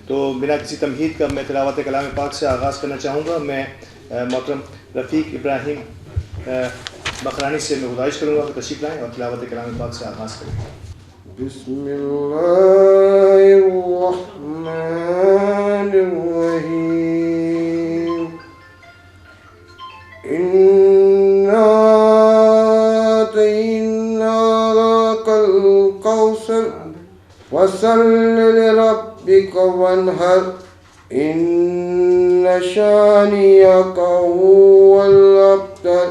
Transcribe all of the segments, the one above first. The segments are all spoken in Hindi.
तो बिना किसी तमहीद का मैं तिलावत कलाम पाक से आगाज़ करना चाहूँगा। मैं मोहतरम रफ़ीक इब्राहिम बकरानी से मैं गुज़ारिश करूँगा कि तशरीफ़ लाएँ और तिलावत कलाम पाक से आगाज़ करें। बिस्मिल्लाहिर्रहमानिर्रहीम। इन्ना अतैनाकल कौसर फसल्लि लिरब्बिका वन्हर इन्न शानियका हुवल अब्तर।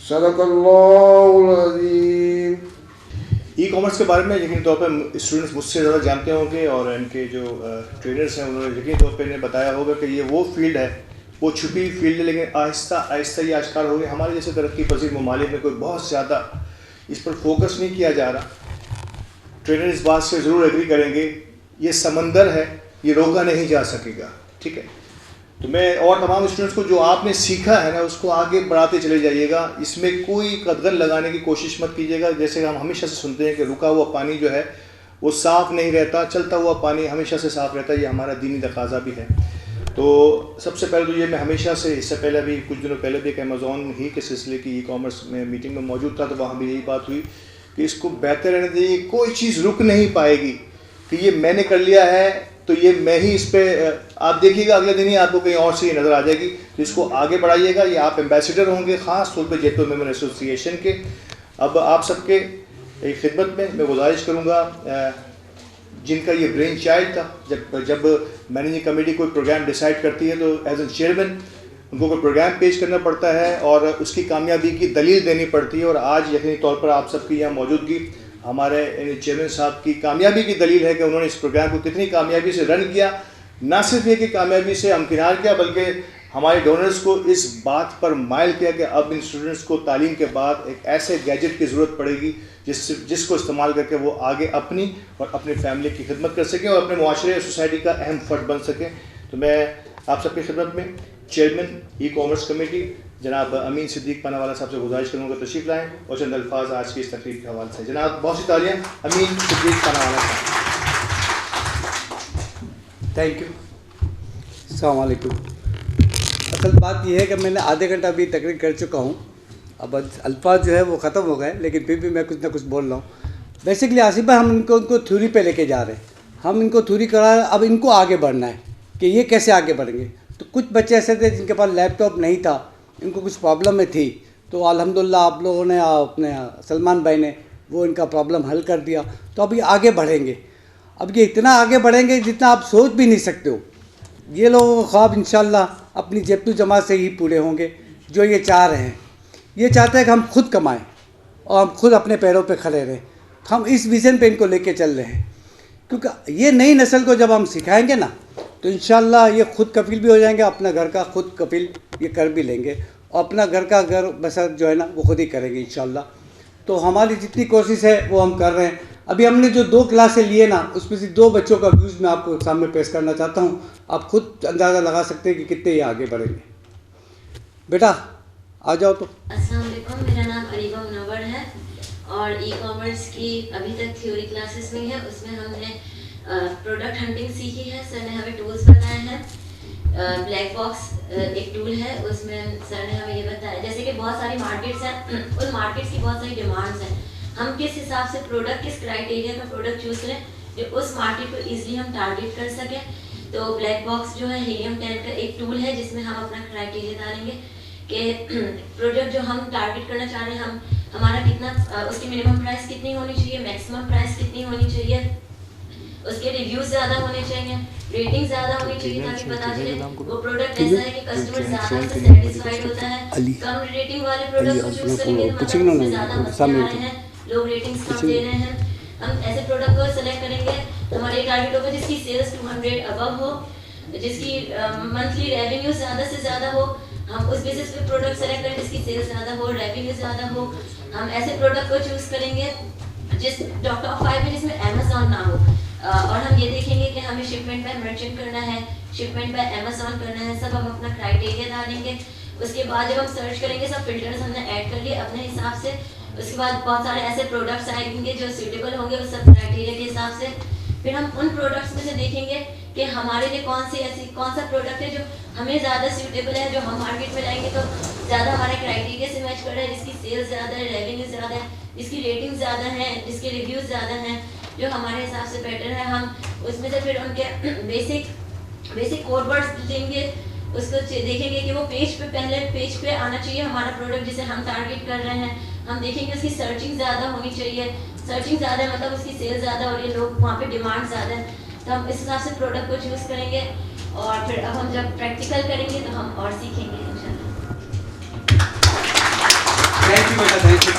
सदक़ल्लाहुल अज़ीम। ई कॉमर्स के बारे में यकीनी तौर पर स्टूडेंट्स मुझसे ज़्यादा जानते होंगे और इनके जो ट्रेनर्स हैं उन्होंने यकीनी तौर पर इन्हें बताया होगा कि ये वो फील्ड है, वो छुपी फील्ड है, लेकिन आहिस्ता आहिस्ता ये आश्कार हो गई। हमारे जैसे तरक्की पजीर ममालिक में कोई बहुत ज़्यादा इस पर फोकस नहीं किया जा रहा। ट्रेनर इस बात से ज़रूर एग्री करेंगे, ये समंदर है, ये रोका नहीं जा सकेगा। ठीक है, तो मैं और तमाम स्टूडेंट्स को जो आपने सीखा है ना उसको आगे बढ़ाते चले जाइएगा। इसमें कोई कदगन लगाने की कोशिश मत कीजिएगा। जैसे हम हमेशा से सुनते हैं कि रुका हुआ पानी जो है वो साफ़ नहीं रहता, चलता हुआ पानी हमेशा से साफ़ रहता है। ये हमारा दीनी तकाजा भी है। तो सबसे पहले तो ये मैं हमेशा से, इससे पहले भी कुछ दिनों पहले भी एक अमेज़ॉन ही के सिलसिले की ई कॉमर्स में मीटिंग में मौजूद था, तो वहाँ भी यही बात हुई कि इसको बेहतर रहने दीजिए। कोई चीज़ रुक नहीं पाएगी कि ये मैंने कर लिया है तो ये मैं ही इस पर, आप देखिएगा अगले दिन ही आपको कहीं और से नज़र आ जाएगी। तो इसको आगे बढ़ाइएगा। ये आप एम्बेसडर होंगे ख़ास तौर पर जेतो मेमोर एसोसिएशन के। अब आप सबके खिदमत में मैं गुजारिश करूँगा, जिनका ये ब्रेन चाइल्ड था, जब मैनेजिंग कमेटी कोई प्रोग्राम डिसाइड करती है तो एज ए चेयरमैन उनको कोई प्रोग्राम पेश करना पड़ता है और उसकी कामयाबी की दलील देनी पड़ती है। और आज यकीनी तौर पर आप सबकी यहाँ मौजूदगी हमारे चेयरमैन साहब की कामयाबी की दलील है कि उन्होंने इस प्रोग्राम को कितनी कामयाबी से रन किया। ना सिर्फ ये कि कामयाबी से हमकिनार किया, बल्कि हमारे डोनर्स को इस बात पर माइल किया कि अब इन स्टूडेंट्स को तालीम के बाद एक ऐसे गैजेट की ज़रूरत पड़ेगी जिसको इस्तेमाल करके वो आगे अपनी और अपनी फैमिली की खिदमत कर सकें और अपने मुआशरे और सोसाइटी का अहम फ़र्द बन सकें। तो मैं आप सबकी खिदमत में चेयरमैन ई कॉमर्स कमेटी जनाब अमीन सिद्दीक पानावाला साहब से गुजारिश करूँगा तशरीफ़ लाएँ और चंद अल्फाज आज की इस तकरीब के हवाले से। जनाब बहुत सी तालियाँ अमीन सिद्दीक पानावाला साहब। Thank you. अस्सलाम वालेकुम। असल बात यह है कि मैंने आधे घंटा अभी तकरीर कर चुका हूँ। अब अल्फाज जो है वो ख़त्म हो गए, लेकिन फिर भी मैं कुछ ना कुछ बोल रहा हूँ। बेसिकली आसिफ भाई, हम इनको थ्योरी पे लेके जा रहे हैं। हम इनको थ्योरी करा रहे हैं, अब इनको आगे बढ़ना है कि ये कैसे आगे बढ़ेंगे। तो कुछ बच्चे ऐसे थे जिनके पास लैपटॉप नहीं था, इनको कुछ प्रॉब्लम में थी, तो अल्हम्दुलिल्लाह आप लोगों ने, अपने सलमान भाई ने वो इनका प्रॉब्लम हल कर दिया। तो अब ये आगे बढ़ेंगे। अब ये इतना आगे बढ़ेंगे जितना आप सोच भी नहीं सकते हो। ये लोगों का ख्वाब इंशाल्लाह अपनी जेतू जमात से ही पूरे होंगे। जो ये चाह रहे हैं, ये चाहते हैं कि हम खुद कमाएं और हम खुद अपने पैरों पे खड़े रहें। तो हम इस विज़न पे इनको लेके चल रहे हैं, क्योंकि ये नई नस्ल को जब हम सिखाएंगे ना तो इंशाल्लाह ये खुद कफील भी हो जाएंगे। अपना घर का खुद कफील ये कर भी लेंगे और अपना घर बसर जो है ना वो खुद ही करेंगे इंशाल्लाह। तो हमारी जितनी कोशिश है वो हम कर रहे हैं। अभी हमने जो 2 क्लासें लिए ना, उसमें से 2 बच्चों का व्यूज़ मैं आपको सामने पेश करना चाहता हूँ। आप खुद अंदाज़ा लगा सकते हैं कि कितने ये आगे बढ़ेंगे। बेटा आ जाओ। तो अस्सलाम वालेकुम, मेरा नाम अरीबा मुनव्वर है और ई कॉमर्स की अभी तक थ्योरी क्लासेस हुई है। उसमें हमने प्रोडक्ट हंटिंग सीखी है। सर ने हमें टूल्स बताए हैं। ब्लैक बॉक्स एक टूल है, उसमें सर ने हमें ये बताया जैसे कि बहुत सारी मार्केट्स हैं, उन मार्केट्स की बहुत सारी डिमांड्स हैं। हम किस हिसाब से प्रोडक्ट, किस क्राइटेरिया का प्रोडक्ट चूज़ करें जो उस मार्केट को ईजिली हम टारगेट कर सकें। तो ब्लैक बॉक्स जो है हीलियम 10 का एक टूल है जिसमें हम अपना क्राइटेरिया डालेंगे कि प्रोडक्ट जो हम टारगेट करना चाह रहे हैं हमारा कितना, उसकी मिनिमम प्राइस कितनी होनी चाहिए, मैक्सिमम प्राइस कितनी होनी चाहिए, उसके रिव्यूज ज़्यादा होने चाहिए, रेटिंग ज़्यादा होनी चाहिए ताकि पता चले वो प्रोडक्ट ऐसा है कि कस्टमर ज़्यादा से सेटिस्फाइड होता है। कम रेटिंग वाले प्रोडक्ट को चूज़ करेंगे तो मतलब उसमें ज़्यादा मसले आ रहे हैं, लोग रेटिंग्स कम दे रहे हैं। हम ऐसे प्रोडक्ट को सेलेक्ट करेंगे हमारे टारगेट होगा जिसकी सेल्स 200 अबव हो, जिसकी मंथली रेवेन्यू ज़्यादा से ज़्यादा हो। हम उस बेसिस पे प्रोडक्ट सेलेक्ट करें जिसकी सेल्स ज़्यादा हो, रेवेन्यू ज़्यादा हो। हम ऐसे प्रोडक्ट को चूज़ करेंगे जिस टॉप 5 में जिसमें अमेज़ॉन ना हो। और हम ये देखेंगे कि हमें शिपमेंट पे मर्चेंट करना है, शिपमेंट पे अमेज़ॉन करना है, सब हम अपना क्राइटेरिया डालेंगे। उसके बाद जब हम सर्च करेंगे सब फिल्टर्स हमने ऐड कर लिए अपने हिसाब से। उसके बाद बहुत सारे ऐसे प्रोडक्ट्स आएंगे जो सूटेबल होंगे उस सब क्राइटेरिया के हिसाब से। फिर हम उन प्रोडक्ट्स में से देखेंगे कि हमारे लिए कौन सा प्रोडक्ट है जो हमें ज़्यादा सूटेबल है, जो हम मार्केट में लाएंगे तो ज़्यादा हमारे क्राइटेरिया से मैच कर रहा है, जिसकी सेल्स ज़्यादा है, रेवेन्यू ज़्यादा है, जिसकी रेटिंग ज़्यादा है, जिसके रिव्यूज़ ज़्यादा हैं, जो हमारे हिसाब से बेटर है। हम उसमें से फिर उनके बेसिक कोड वर्ड्स लेंगे, उसको देखेंगे कि वो पहले पेज पे आना चाहिए हमारा प्रोडक्ट जिसे हम टारगेट कर रहे हैं। हम देखेंगे उसकी सर्चिंग ज़्यादा होनी चाहिए, सर्चिंग ज़्यादा है मतलब उसकी सेल ज़्यादा हो रही है, लोग वहाँ पे डिमांड ज़्यादा है, तो हम इस हिसाब से प्रोडक्ट को चूज़ करेंगे। और फिर अब हम जब प्रैक्टिकल करेंगे तो हम और सीखेंगे इंशाल्लाह। थैंक यू बेटा, थैंक यू।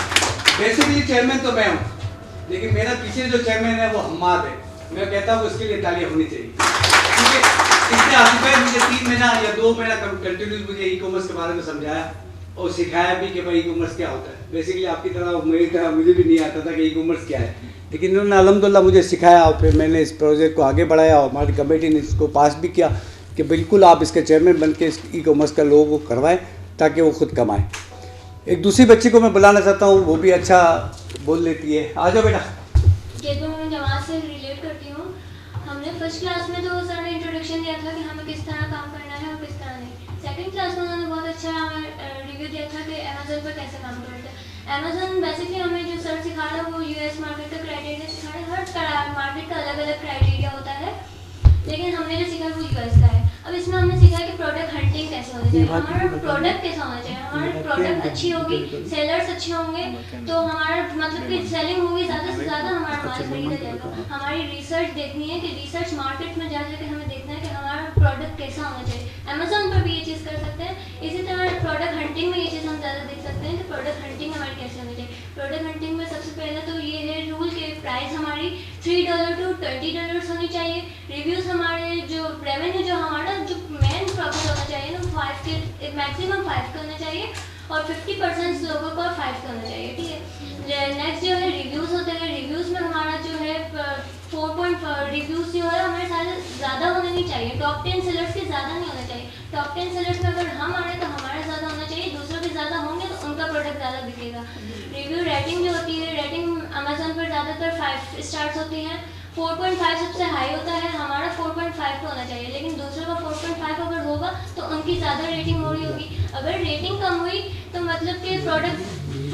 बेसिकली चेयरमैन तो मैं हूँ, लेकिन मेरा पीछे जो चेयरमैन है वो हम्माद है। मैं कहता हूँ उसके लिए तालियां होनी चाहिए, क्योंकि इसने आसिफ भाई मुझे 3 महीना या 2 महीना कंटिन्यूस मुझे ई कॉमर्स के बारे में समझाया और सिखाया भी कि भाई ई कॉमर्स क्या होता है। बेसिकली आपकी तरह मेरी तरह मुझे भी नहीं आता था कि ई कॉमर्स क्या है, लेकिन इन्होंने अल्हम्दुलिल्लाह मुझे सिखाया और फिर मैंने इस प्रोजेक्ट को आगे बढ़ाया और हमारी कमेटी ने इसको पास भी किया कि बिल्कुल आप इसके चेयरमैन बन के इस ई कॉमर्स का लोगों को करवाएं ताकि वो खुद कमाएं। एक दूसरी बच्ची को मैं बुलाना चाहता हूँ, वो भी अच्छा बोल लेती है। आ जाओ बेटा। जैसे मैं जमात से रिलेट करती हूँ, हमने फर्स्ट क्लास में तो सर ने इंट्रोडक्शन दिया था कि हमें किस तरह काम करना है और किस तरह नहीं। सेकंड क्लास में उन्होंने बहुत अच्छा हमें रिव्यू दिया था कि अमेजोन पर कैसे काम करते हैं। अमेजोन बेसिकली हमें जो सर सिखा रहा है वो यूएस मार्केट का क्राइटेरिया सिखा रहा है। हर मार्केट का अलग अलग क्राइटेरिया होता है, लेकिन हमने जो सीखा वो यूएस का है। अब इसमें हमने सीखा कि प्रोडक्ट हंटिंग कैसे होनी चाहिए, हमारा प्रोडक्ट कैसा होना चाहिए। हमारी प्रोडक्ट अच्छी होगी, सेलर्स अच्छे होंगे तो हमारा मतलब कि सेलिंग होगी, ज़्यादा से ज़्यादा हमारा माल खरीदा जाएगा। हमारी रिसर्च देखनी है कि रिसर्च मार्केट में जा जाकर हमें देखना है कि हमारा प्रोडक्ट कैसा होना चाहिए। अमेजोन पर भी ये चीज़ कर सकते हैं, इसी तरह प्रोडक्ट हंटिंग में ये चीज़ हम ज़्यादा देख सकते हैं कि प्रोडक्ट हंटिंग हमारी कैसे होनी चाहिए। प्रोडक्ट हंटिंग में सबसे पहले तो ये है रूल के प्राइस हमारी $3 to $20 होनी चाहिए। रिव्यूज़ हमारे जो रेवेन्यू जो हमारा जो मेन प्रॉफिट होना चाहिए ना 5 के मैक्सिमम 5 का होना चाहिए और 50% लोगों का 5 का होना चाहिए, ठीक है। नेक्स्ट जो है रिव्यूज़ होते हैं, रिव्यूज़ में हमारा जो है 4.5 रिव्यूज़ जो है हमारे सारे ज़्यादा होने नहीं चाहिए। टॉप 10 सेलर्स के ज़्यादा नहीं होना चाहिए। टॉप 10 सेलर्स में अगर हम आ रहे हैं तो हमारे ज़्यादा होना चाहिए, दूसरों के ज़्यादा होंगे तो उनका प्रोडक्ट ज़्यादा बिकेगा। रिव्यू रेटिंग जो होती है, रेटिंग अमेजोन पर ज़्यादातर 5 स्टार्स होती हैं। 4.5 सबसे हाई होता है, हमारा 4.5 का होना चाहिए, लेकिन दूसरों का 4.5 अगर होगा तो उनकी ज़्यादा रेटिंग हो रही होगी। अगर रेटिंग कम हुई तो मतलब कि प्रोडक्ट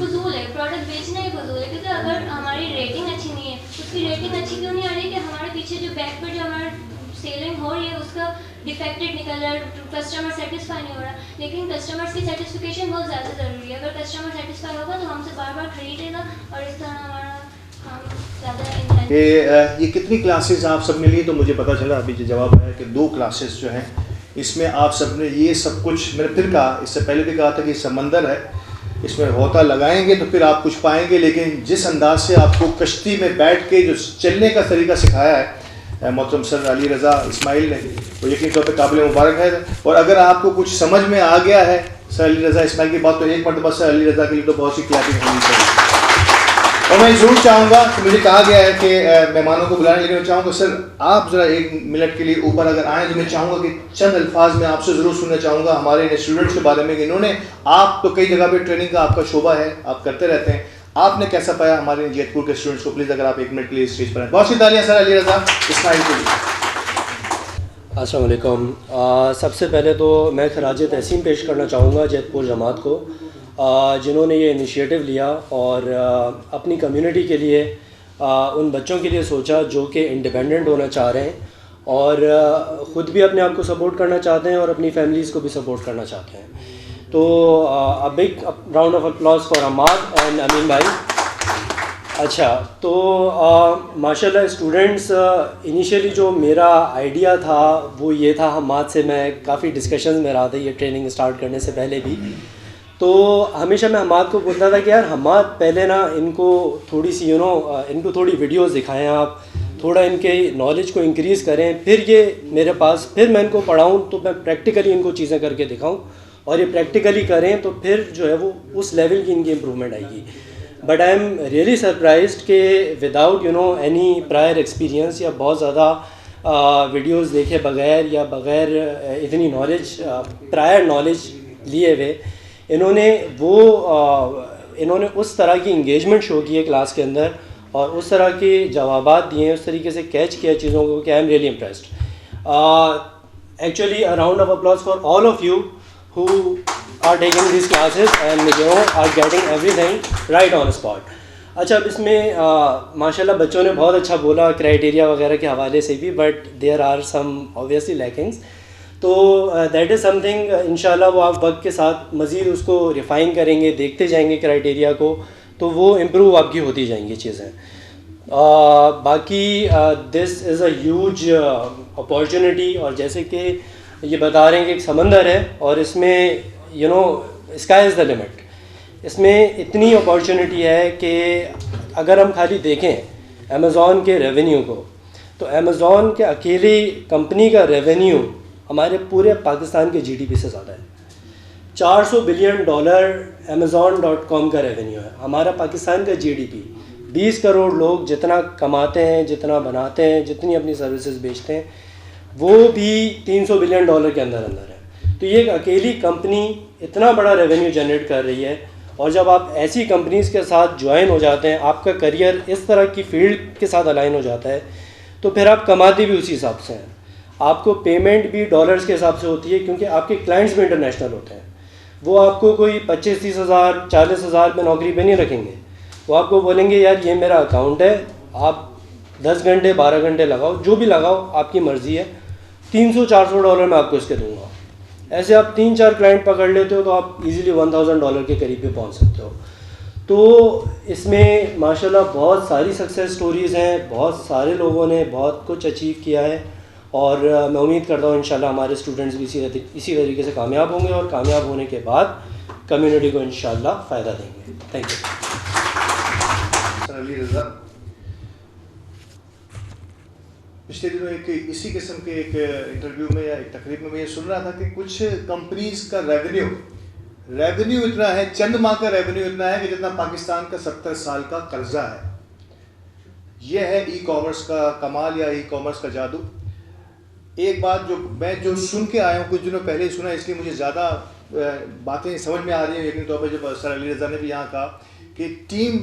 फजूल है, प्रोडक्ट बेचना ही फजूल है, क्योंकि अगर हमारी रेटिंग अच्छी नहीं है, उसकी रेटिंग अच्छी क्यों नहीं आ रही कि हमारे पीछे जो बैक पर जो हमारा सेलिंग हो रही है उसका डिफेक्टेड निकल रहा है, कस्टमर सेटिस्फाई नहीं हो रहा। लेकिन कस्टमर्स की सेटिस्फिकेशन बहुत ज़्यादा ज़रूरी है। अगर कस्टमर सेटिस्फाई होगा तो हमसे बार बार खरीदेगा और इस तरह हमारा कि ये कितनी क्लासेस आप सब ने ली, तो मुझे पता चला अभी जो जवाब है कि 2 क्लासेस जो हैं इसमें आप सब ने ये सब कुछ, मैंने फिर कहा, इससे पहले भी कहा था कि समंदर है, इसमें होता लगाएंगे तो फिर आप कुछ पाएंगे, लेकिन जिस अंदाज से आपको कश्ती में बैठ के जो चलने का तरीका सिखाया है मोहतरम सर अली रज़ा इस्माइल ने, तो यकीन तौर पर काबिल मुबारक है। और अगर आपको कुछ समझ में आ गया है सर अली रज़ा इस्माइल की बात, तो एक मरतबा सर अली रज़ा के लिए तो बहुत सी क्लैपिंग होनी चाहिए। और मैं ज़रूर चाहूँगा कि मुझे कहा गया है कि मेहमानों को बुलाने, लेकिन मैं चाहूँगा सर आप ज़रा 1 मिनट के लिए ऊपर अगर आएँ तो मैं चाहूँगा कि चंद अल्फाज में आपसे ज़रूर सुनना चाहूँगा हमारे स्टूडेंट्स के बारे में कि इन्होंने, आप तो कई जगह पे ट्रेनिंग का आपका शोबा है, आप करते रहते हैं, आपने कैसा पाया हमारे जैतपुर के स्टूडेंट्स को। प्लीज़ अगर आप 1 मिनट के लिए स्टेज पर आए। बहुत सी तालियां सर अली रज़ा इस्माइल के लिए। अस्सलाम वालेकुम। सबसे पहले तो मैं खराज तहसीन पेश करना चाहूँगा जैतपुर जमात को, जिन्होंने ये इनिशिएटिव लिया और अपनी कम्युनिटी के लिए उन बच्चों के लिए सोचा जो कि इंडिपेंडेंट होना चाह रहे हैं और ख़ुद भी अपने आप को सपोर्ट करना चाहते हैं और अपनी फैमिलीज़ को भी सपोर्ट करना चाहते हैं। तो a big round of applause for Hammad and Amin भाई। अच्छा, तो माशाल्लाह स्टूडेंट्स, इनिशियली जो मेरा आइडिया था वो ये था, हम्माद से मैं काफ़ी डिस्कशंस में रहा था ये ट्रेनिंग स्टार्ट करने से पहले भी, तो हमेशा मैं हम्माद को बोलता था कि यार हम्माद पहले ना इनको थोड़ी सी इनको थोड़ी वीडियोस दिखाएं, आप थोड़ा इनके नॉलेज को इंक्रीज़ करें, फिर ये मेरे पास, फिर मैं इनको पढ़ाऊँ तो मैं प्रैक्टिकली इनको चीज़ें करके दिखाऊँ और ये प्रैक्टिकली करें तो फिर जो है वो उस लेवल की इनकी इम्प्रूवमेंट आएगी। But I am really surprised कि विदाउट एनी प्रायर एक्सपीरियंस या बहुत ज़्यादा वीडियोस देखे बगैर या बगैर इतनी नॉलेज, प्रायर नॉलेज लिए हुए, इन्होंने उस तरह की इंगेजमेंट शो की है क्लास के अंदर और उस तरह के जवाबात दिए हैं, उस तरीके से कैच किया चीज़ों को कि आई am really impressed. Actually, a round of applause for all of you who are taking these classes and are getting everything right on spot. अच्छा, अब इसमें माशाल्लाह बच्चों ने बहुत अच्छा बोला क्राइटेरिया वगैरह के हवाले से भी, but there are some obviously lackings. तो दैट इज़ समथिंग इंशाल्लाह वो आप वक्त के साथ मज़ीद उसको रिफ़ाइन करेंगे, देखते जाएंगे क्राइटेरिया को, तो वो इम्प्रूव आपकी होती जाएंगी चीज़ें. बाकी this is a huge opportunity, और जैसे कि ये बता रहे हैं कि एक समंदर है और इसमें स्काई इज़ द लिमिट. इसमें इतनी अपॉर्चुनिटी है कि अगर हम खाली देखें अमेज़ॉन के रेवेन्यू को, तो अमेज़ॉन के अकेली कंपनी का रेवेन्यू हमारे पूरे पाकिस्तान के जीडीपी से ज़्यादा है. $400 बिलियन Amazon.com का रेवेन्यू है. हमारा पाकिस्तान का जीडीपी 20 करोड़ लोग जितना कमाते हैं, जितना बनाते हैं, जितनी अपनी सर्विसेज बेचते हैं, वो भी $300 बिलियन के अंदर है. तो ये एक अकेली कंपनी इतना बड़ा रेवेन्यू जनरेट कर रही है. और जब आप ऐसी कंपनीज़ के साथ ज्वाइन हो जाते हैं, आपका करियर इस तरह की फील्ड के साथ अलाइन हो जाता है, तो फिर आप कमाते भी उसी हिसाब से हैं. आपको पेमेंट भी डॉलर्स के हिसाब से होती है, क्योंकि आपके क्लाइंट्स भी इंटरनेशनल होते हैं. वो आपको कोई 25-30 हज़ार 40 हज़ार में नौकरी पे नहीं रखेंगे. वो आपको बोलेंगे यार ये मेरा अकाउंट है, आप 10 घंटे 12 घंटे लगाओ, जो भी लगाओ आपकी मर्ज़ी है, $300-400 मैं आपको इसके दूँगा. ऐसे आप 3-4 क्लाइंट पकड़ लेते हो तो आप इजीली $1000 के करीब पे पहुंच सकते हो. तो इसमें माशाल्लाह बहुत सारी सक्सेस स्टोरीज़ हैं, बहुत सारे लोगों ने बहुत कुछ अचीव किया है, और मैं उम्मीद करता हूँ इंशाल्लाह हमारे स्टूडेंट्स भी इसी तरीके से कामयाब होंगे, और कामयाब होने के बाद कम्युनिटी को इंशाल्लाह फ़ायदा देंगे. Thank you. Sir Ali Raza, पिछले दिनों एक इसी किस्म के एक इंटरव्यू में या एक तकरीब में मैं ये सुन रहा था कि कुछ कंपनीज का रेवेन्यू इतना है, चंद माह का रेवेन्यू इतना है कि जितना पाकिस्तान का 70 साल का कर्जा है. यह है ई कॉमर्स का कमाल या ई कॉमर्स का जादू. एक बात जो सुन के आया हूँ, कुछ दिनों पहले सुना, इसलिए मुझे ज़्यादा बातें समझ में आ रही हैं. यकीन तौर पर जब सर अली रज़ा ने भी यहाँ कहा कि टीम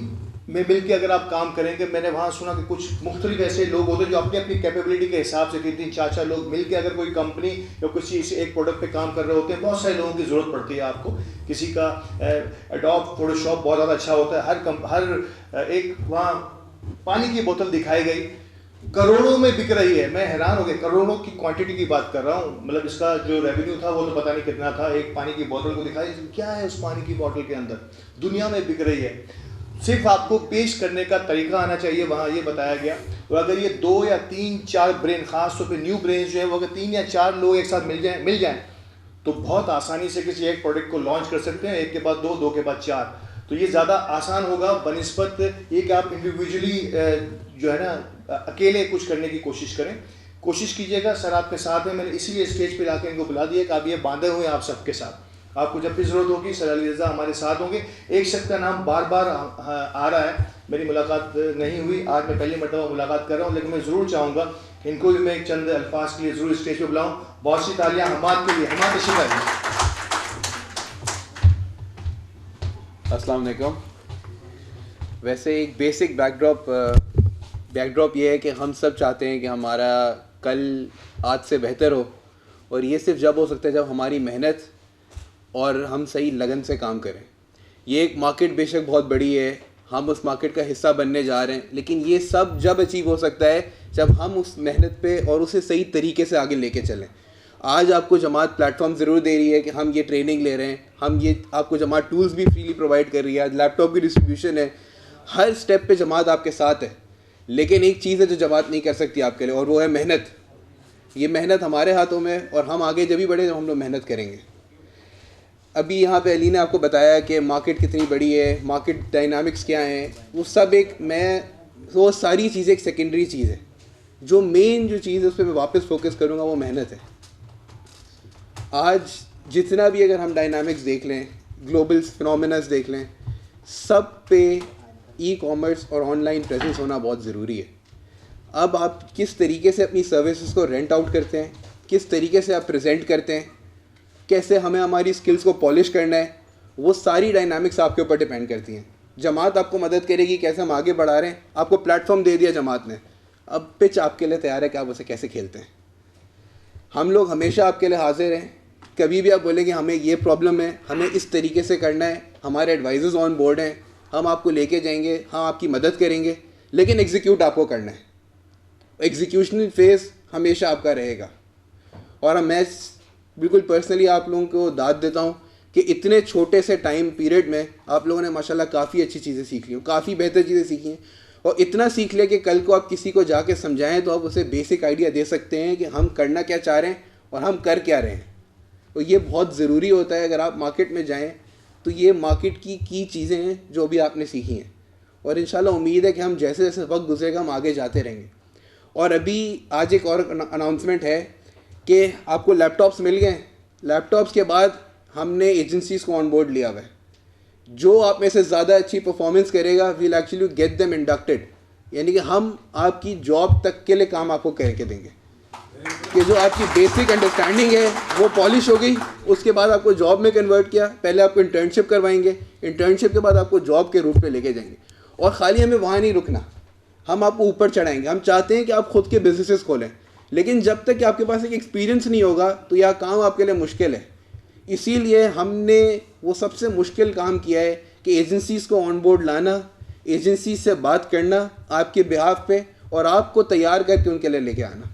में मिल के अगर आप काम करेंगे, मैंने वहाँ सुना कि कुछ मुख्तलिफ ऐसे लोग होते हैं जो अपनी अपनी कैपेबिलिटी के हिसाब से 3-4 लोग मिल के अगर कोई कंपनी या किसी एक प्रोडक्ट पे काम कर रहे होते हैं. बहुत सारे लोगों की ज़रूरत पड़ती है आपको. किसी का एडोब फोटोशॉप बहुत ज़्यादा अच्छा होता है. हर एक वहाँ पानी की बोतल दिखाई गई, करोड़ों में बिक रही है. मैं हैरान हो गया, करोड़ों की क्वांटिटी की बात कर रहा हूँ. मतलब इसका जो रेवेन्यू था वो तो पता नहीं कितना था. एक पानी की बोतल को दिखाई, क्या है उस पानी की बोतल के अंदर, दुनिया में बिक रही है. सिर्फ आपको पेश करने का तरीका आना चाहिए, वहाँ ये बताया गया. और अगर ये 2 या 3-4 ब्रेन, खास तौर पे न्यू ब्रेन जो है वो अगर 3 या 4 लोग एक साथ मिल जाएं तो बहुत आसानी से किसी एक प्रोडक्ट को लॉन्च कर सकते हैं. एक के बाद 2, 2 के बाद 4. तो ये ज़्यादा आसान होगा बनिस्बत ये कि आप इंडिविजुअली जो है ना अकेले कुछ करने की कोशिश करें. कोशिश कीजिएगा. सर आपके साथ हैं, मैंने इसीलिए स्टेज पे लाके इनको बुला दिया कि आप ये बांधे हुए हैं आप सबके साथ. आपको जब भी ज़रूरत होगी सर अली रज़ा हमारे साथ होंगे. एक शख्स का नाम बार बार आ रहा है, मेरी मुलाकात नहीं हुई, आज मैं पहली मरतबा मुलाकात कर रहा हूँ, लेकिन मैं ज़रूर चाहूँगा इनको भी मैं एक चंद अल्फाज के लिए ज़रूर स्टेज पे बुलाऊँ. बहुत सी तालियाँ हमाद के लिए. हमाद तशरीफ आइए. अस्सलाम वालेकुम. वैसे एक बेसिक बैकड्रॉप ये है कि हम सब चाहते हैं कि हमारा कल आज से बेहतर हो, और ये सिर्फ जब हो सकता है जब हमारी मेहनत और हम सही लगन से काम करें. ये एक मार्केट बेशक बहुत बड़ी है, हम उस मार्केट का हिस्सा बनने जा रहे हैं, लेकिन ये सब जब अचीव हो सकता है जब हम उस मेहनत पे और उसे सही तरीके से आगे लेके चलें. आज आपको जमात प्लेटफॉर्म ज़रूर दे रही है कि हम ये ट्रेनिंग ले रहे हैं, हम ये आपको जमात टूल्स भी फ्रीली प्रोवाइड कर रही है, आज लैपटॉप की डिस्ट्रीब्यूशन है, हर स्टेप पे जमात आपके साथ है. लेकिन एक चीज़ है जो जमात नहीं कर सकती आपके लिए, और वो है मेहनत. ये मेहनत हमारे हाथों में है, और हम आगे जब भी बढ़े जब हम लोग मेहनत करेंगे. अभी यहाँ पे अली ने आपको बताया कि मार्केट कितनी बड़ी है, मार्केट डायनामिक्स क्या हैं, वो सारी चीज़ें एक सेकेंडरी चीज़ है. जो मेन जो चीज़ है उस पर मैं वापस फोकस करूँगा, वो मेहनत है. आज जितना भी अगर हम डायनामिक्स देख लें, ग्लोबल फिनोमेनस देख लें, सब पे ई कॉमर्स और ऑनलाइन प्रेजेंस होना बहुत ज़रूरी है. अब आप किस तरीके से अपनी सर्विसेज को रेंट आउट करते हैं, किस तरीके से आप प्रेजेंट करते हैं, कैसे हमें हमारी स्किल्स को पॉलिश करना है, वो सारी डायनामिक्स आपके ऊपर डिपेंड करती हैं. जमात आपको मदद करेगी कैसे हम आगे बढ़ा रहे हैं. आपको प्लेटफॉर्म दे दिया जमात ने, अब पिच आपके लिए तैयार है कि आप उसे कैसे खेलते हैं. हम लोग हमेशा आपके लिए हाजिर हैं। कभी भी आप बोलें कि हमें ये प्रॉब्लम है, हमें इस तरीके से करना है, हमारे एडवाइजर्स ऑन बोर्ड हैं, हम आपको लेके जाएंगे, हम आपकी मदद करेंगे, लेकिन एग्जीक्यूट आपको करना है। एग्जीक्यूशनल फेज़ हमेशा आपका रहेगा। और मैं बिल्कुल पर्सनली आप लोगों को दाद देता हूँ कि इतने छोटे से टाइम पीरियड में आप लोगों ने माशाल्लाह काफ़ी अच्छी चीज़ें सीख ली, काफ़ी बेहतर चीज़ें सीखी हैं, और इतना सीख लिया कि कल को आप किसी को जाके समझाएं तो आप उसे बेसिक आइडिया दे सकते हैं कि हम करना क्या चाह रहे हैं और हम कर क्या रहे हैं। तो ये बहुत ज़रूरी होता है। अगर आप मार्केट में जाएं तो ये मार्केट की चीज़ें हैं जो अभी आपने सीखी हैं, और इंशाल्लाह उम्मीद है कि हम जैसे जैसे वक्त गुजरेगा हम आगे जाते रहेंगे। और अभी आज एक और अनाउंसमेंट है कि आपको लैपटॉप्स मिल गए। लैपटॉप्स के बाद हमने एजेंसीज़ को ऑन बोर्ड लिया हुआ है। जो आप में से ज़्यादा अच्छी परफॉर्मेंस करेगा we'll actually get them inducted, यानी कि हम आपकी जॉब तक के लिए काम आपको करके देंगे कि जो आपकी बेसिक अंडरस्टैंडिंग है वो पॉलिश हो गई, उसके बाद आपको जॉब में कन्वर्ट किया। पहले आपको इंटर्नशिप करवाएंगे, इंटर्नशिप के बाद आपको जॉब के रूट पे लेके जाएंगे। और ख़ाली हमें वहाँ नहीं रुकना, हम आपको ऊपर चढ़ाएंगे। हम चाहते हैं कि आप खुद के बिजनेसेस खोलें, लेकिन जब तक कि आपके पास एक एक्सपीरियंस नहीं होगा तो यह काम आपके लिए मुश्किल है। इसीलिए हमने वो सबसे मुश्किल काम किया है कि एजेंसीज़ को ऑन बोर्ड लाना, एजेंसी से बात करना आपके बिहाफ पे, और आपको तैयार करके उनके लिए लेके आना।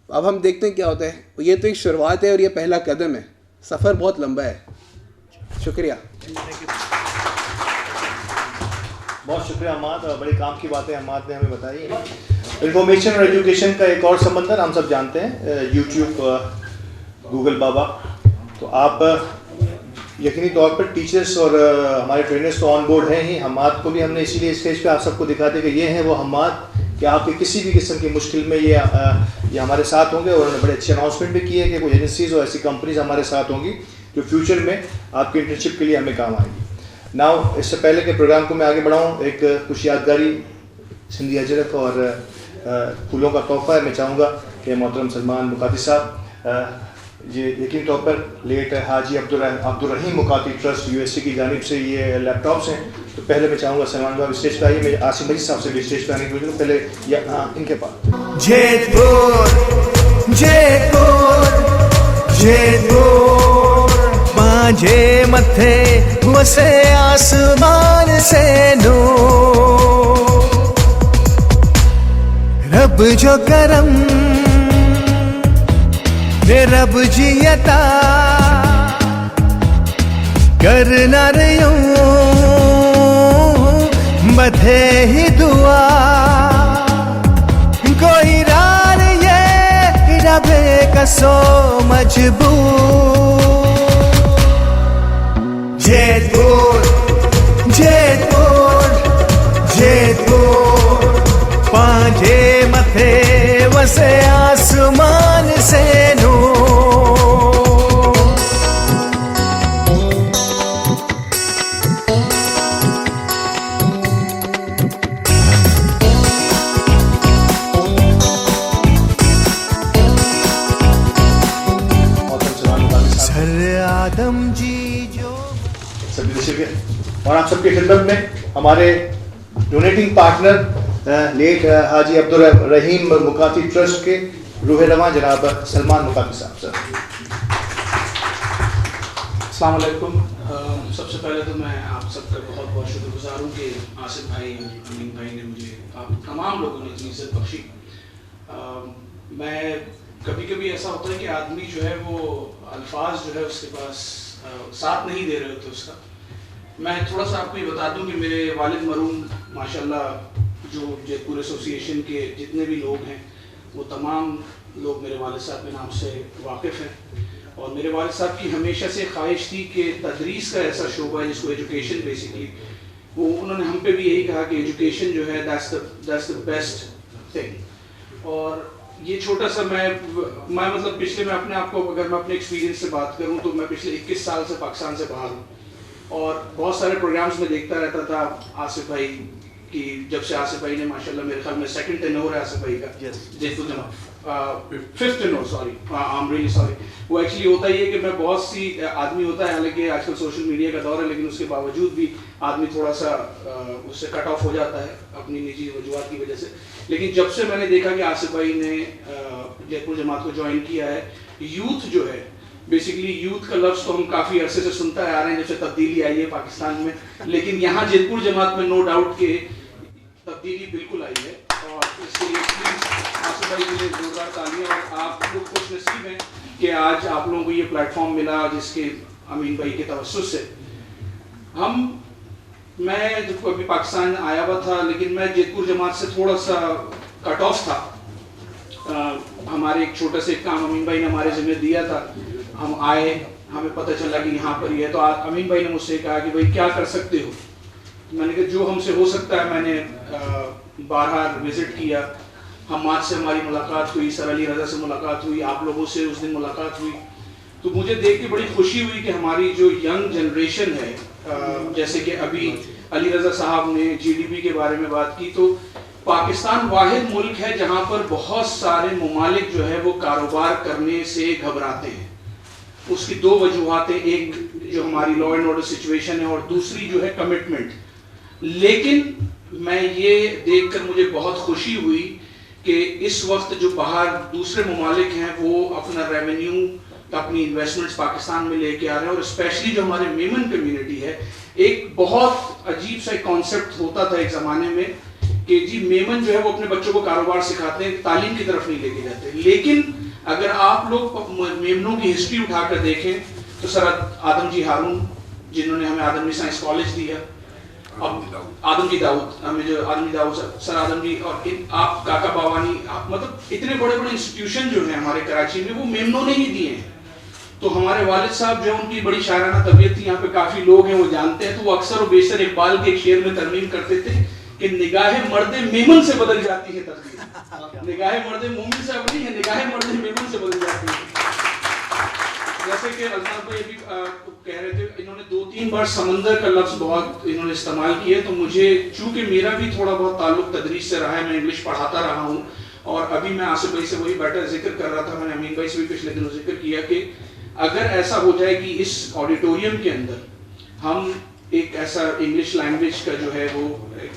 अब हम देखते हैं क्या होता है। ये तो एक शुरुआत है और ये पहला कदम है, सफ़र बहुत लंबा है। शुक्रिया, बहुत शुक्रिया हमाद, बड़े काम की बातें हमाद ने हमें बताई। इन्फॉर्मेशन और एजुकेशन का एक और संबंधन हम सब जानते हैं, यूट्यूब, गूगल बाबा। तो आप यकीनी तौर पर टीचर्स और हमारे ट्रेनर्स तो ऑन बोर्ड हैं ही। हमाद को भी हमने इसीलिए स्टेज पे आप सबको दिखाते कि ये हैं वो हमाद कि आपके किसी भी किस्म की मुश्किल में ये हमारे साथ होंगे। और उन्होंने बड़े अच्छे अनाउंसमेंट भी किए कि कोई एजेंसीज़ और ऐसी कंपनीज हमारे साथ होंगी जो फ्यूचर में आपकी इंटर्नशिप के लिए हमें काम आएंगी। नाउ इससे पहले के प्रोग्राम को मैं आगे बढ़ाऊँ, एक कुछ यादगारी सिंधी अजरक और फूलों का तोहफा है। मैं चाहूँगा कि मोहतरम सलमान मुकाती साहब, ये यकीन तौर पर लेट हाजी अब्दुर्रहीम मुकाती ट्रस्ट यूएसए की जानिब से ये लैपटॉप्स हैं। तो पहले मैं चाहूँगा सलमान साहब स्टेज पर आइए। मैं आसिम मजीद साहब से भी स्टेज पर आने की वजह पहले इनके पास मांझे मथे वसे आसमान से नो रब जो करम रब जियता करना रही बधे ही दुआ कोई रान ये रबे कसो मजबूर। जेतपुर जेतपुर जेतपुर पांजे मथे वसे आसमान से नो सर आदम जी जो सभी। और आप सबकी खिदमत में हमारे डोनेटिंग पार्टनर लेट हाजी अब्दुर्रहीम मुकाती ट्रस्ट के रूह रवां जनाब सलमान मुकाती साहब। सर अस्सलाम वालेकुम। सबसे पहले तो मैं आप सबका बहुत बहुत शुक्रगुजार हूँ कि आसिफ भाई और अमीन भाई ने मुझे, आप तमाम लोगों ने इतनी इज्जत बख्शी। मैं कभी कभी ऐसा होता है कि आदमी जो है वो अल्फाज जो है उसके पास साथ नहीं दे रहे होते उसका। मैं थोड़ा सा आपको ये बता दूं कि मेरे वालिद मरूम माशाल्लाह जो जयपुर एसोसिएशन के जितने भी लोग हैं वो तमाम लोग मेरे वालिद साहब के नाम से वाकिफ़ हैं। और मेरे वालिद साहब की हमेशा से ख्वाहिश थी कि तदरीस का ऐसा शोबा है जिसको एजुकेशन बेसिकली, वो उन्होंने हम पे भी यही कहा कि एजुकेशन जो है दैट्स द बेस्ट थिंग। और ये छोटा सा मैं मतलब पिछले, मैं अपने आप को अगर मैं अपने एक्सपीरियंस से बात करूं तो मैं पिछले 21 साल से पाकिस्तान से बाहर हूं और बहुत सारे प्रोग्राम्स में देखता रहता था आसिफ भाई की। जब से आसिफ भाई ने माशाल्लाह मेरे ख्याल में सेकंड टेन्योर है आसिफ भाई का जयपुर जमा, fifth no sorry, I am really sorry. वो एक्चुअली होता ही है कि मैं बहुत सी आदमी होता है, हालांकि आजकल सोशल मीडिया का दौर है, लेकिन उसके बावजूद भी आदमी थोड़ा सा उससे कट ऑफ हो जाता है अपनी निजी वजूहत की वजह से। लेकिन जब से मैंने देखा कि आसिफ भाई ने जयपुर जमात को ज्वाइन किया है, यूथ जो है बेसिकली, यूथ का लफ्ज़ तो हम काफ़ी अरसे से सुनते आ रहे हैं जब से तब्दीली आई है पाकिस्तान में, लेकिन यहाँ जयपुर जमात में नो डाउट के तब्दीली बिल्कुल आई है। और इसके लिए प्लीज़ आसिफ भाई के लिए जोरदार तालियां। और आप लोग खुश नसीब हैं कि आज आप लोगों को ये प्लेटफॉर्म मिला, जिसके अमीन भाई के तवस्सुस से मैं जब अभी पाकिस्तान आया हुआ था, लेकिन मैं जयपुर जमात से थोड़ा सा कट ऑफ था। हमारे एक छोटा से काम अमीन भाई ने हमारे ज़िम्मे दिया था, हम आए, हमें पता चला कि यहाँ पर ही है, तो अमीन भाई ने मुझसे कहा कि भाई क्या कर सकते हो। मैंने कहा जो हमसे हो सकता है। मैंने बाहर विज़िट किया, हमाद से हमारी मुलाकात हुई, सर अली रज़ा से मुलाकात हुई, आप लोगों से उस दिन मुलाकात हुई। तो मुझे देख के बड़ी खुशी हुई कि हमारी जो यंग जनरेशन है, जैसे कि अभी अली रज़ा साहब ने जीडीपी के बारे में बात की, तो पाकिस्तान वाहिद मुल्क है जहाँ पर बहुत सारे ममालिक जो है वो कारोबार करने से घबराते हैं। उसकी दो वजूहातें, एक जो हमारी लॉ एंड ऑर्डर सिचुएशन है और दूसरी जो है कमिटमेंट। लेकिन मैं ये देखकर मुझे बहुत खुशी हुई कि इस वक्त जो बाहर दूसरे ममालिक हैं वो अपना रेवेन्यू, अपनी इन्वेस्टमेंट्स पाकिस्तान में लेके आ रहे हैं। और स्पेशली जो हमारे मेमन कम्युनिटी है, एक बहुत अजीब सा कॉन्सेप्ट होता था एक ज़माने में कि जी मेमन जो है वो अपने बच्चों को कारोबार सिखाते हैं, तालीम की तरफ नहीं लेके जाते। लेकिन अगर आप लोग मेमनों की हिस्ट्री उठाकर देखें तो सर आदमजी हारून, जिन्होंने हमें आदमजी साइंस कॉलेज दिया, अब आदमजी दाऊद, हमें जो आदमजी दाऊद सर आदमजी, और आप काका बावानी, आप मतलब इतने बड़े बड़े इंस्टीट्यूशन जो हैं हमारे कराची में वो मेमनों ने ही दिए हैं। तो हमारे वालिद साहब जो है उनकी बड़ी शायराना तबीयत थी, यहाँ पे काफ़ी लोग हैं वो जानते हैं। तो वो अक्सर और बेशतर इकबाल के एक शेर में तरमीम करते थे कि निगाहे मर्दे मेमन से बदल जाती है तस्वीर। निगाहे मर्दे मोमिन से अब नहीं है, निगाहे मर्दे मेमन से बदल जाती है। जैसे कि अल्ताफ भाई अभी कह रहे थे, इन्होंने 2-3 बार समंदर का लफ्ज़ बहुत इन्होंने इस्तेमाल किया। तो मुझे चूँकि मेरा भी थोड़ा बहुत ताल्लुक तदरीस से रहा है, मैं इंग्लिश पढ़ाता रहा हूँ, और अभी मैं आसिफ भाई से वही बैठा जिक्र कर रहा था, मैंने अमीन भाई से भी पिछले दिनों जिक्र किया कि अगर ऐसा हो जाए कि इस ऑडिटोरियम के अंदर हम एक ऐसा इंग्लिश लैंग्वेज का जो है वो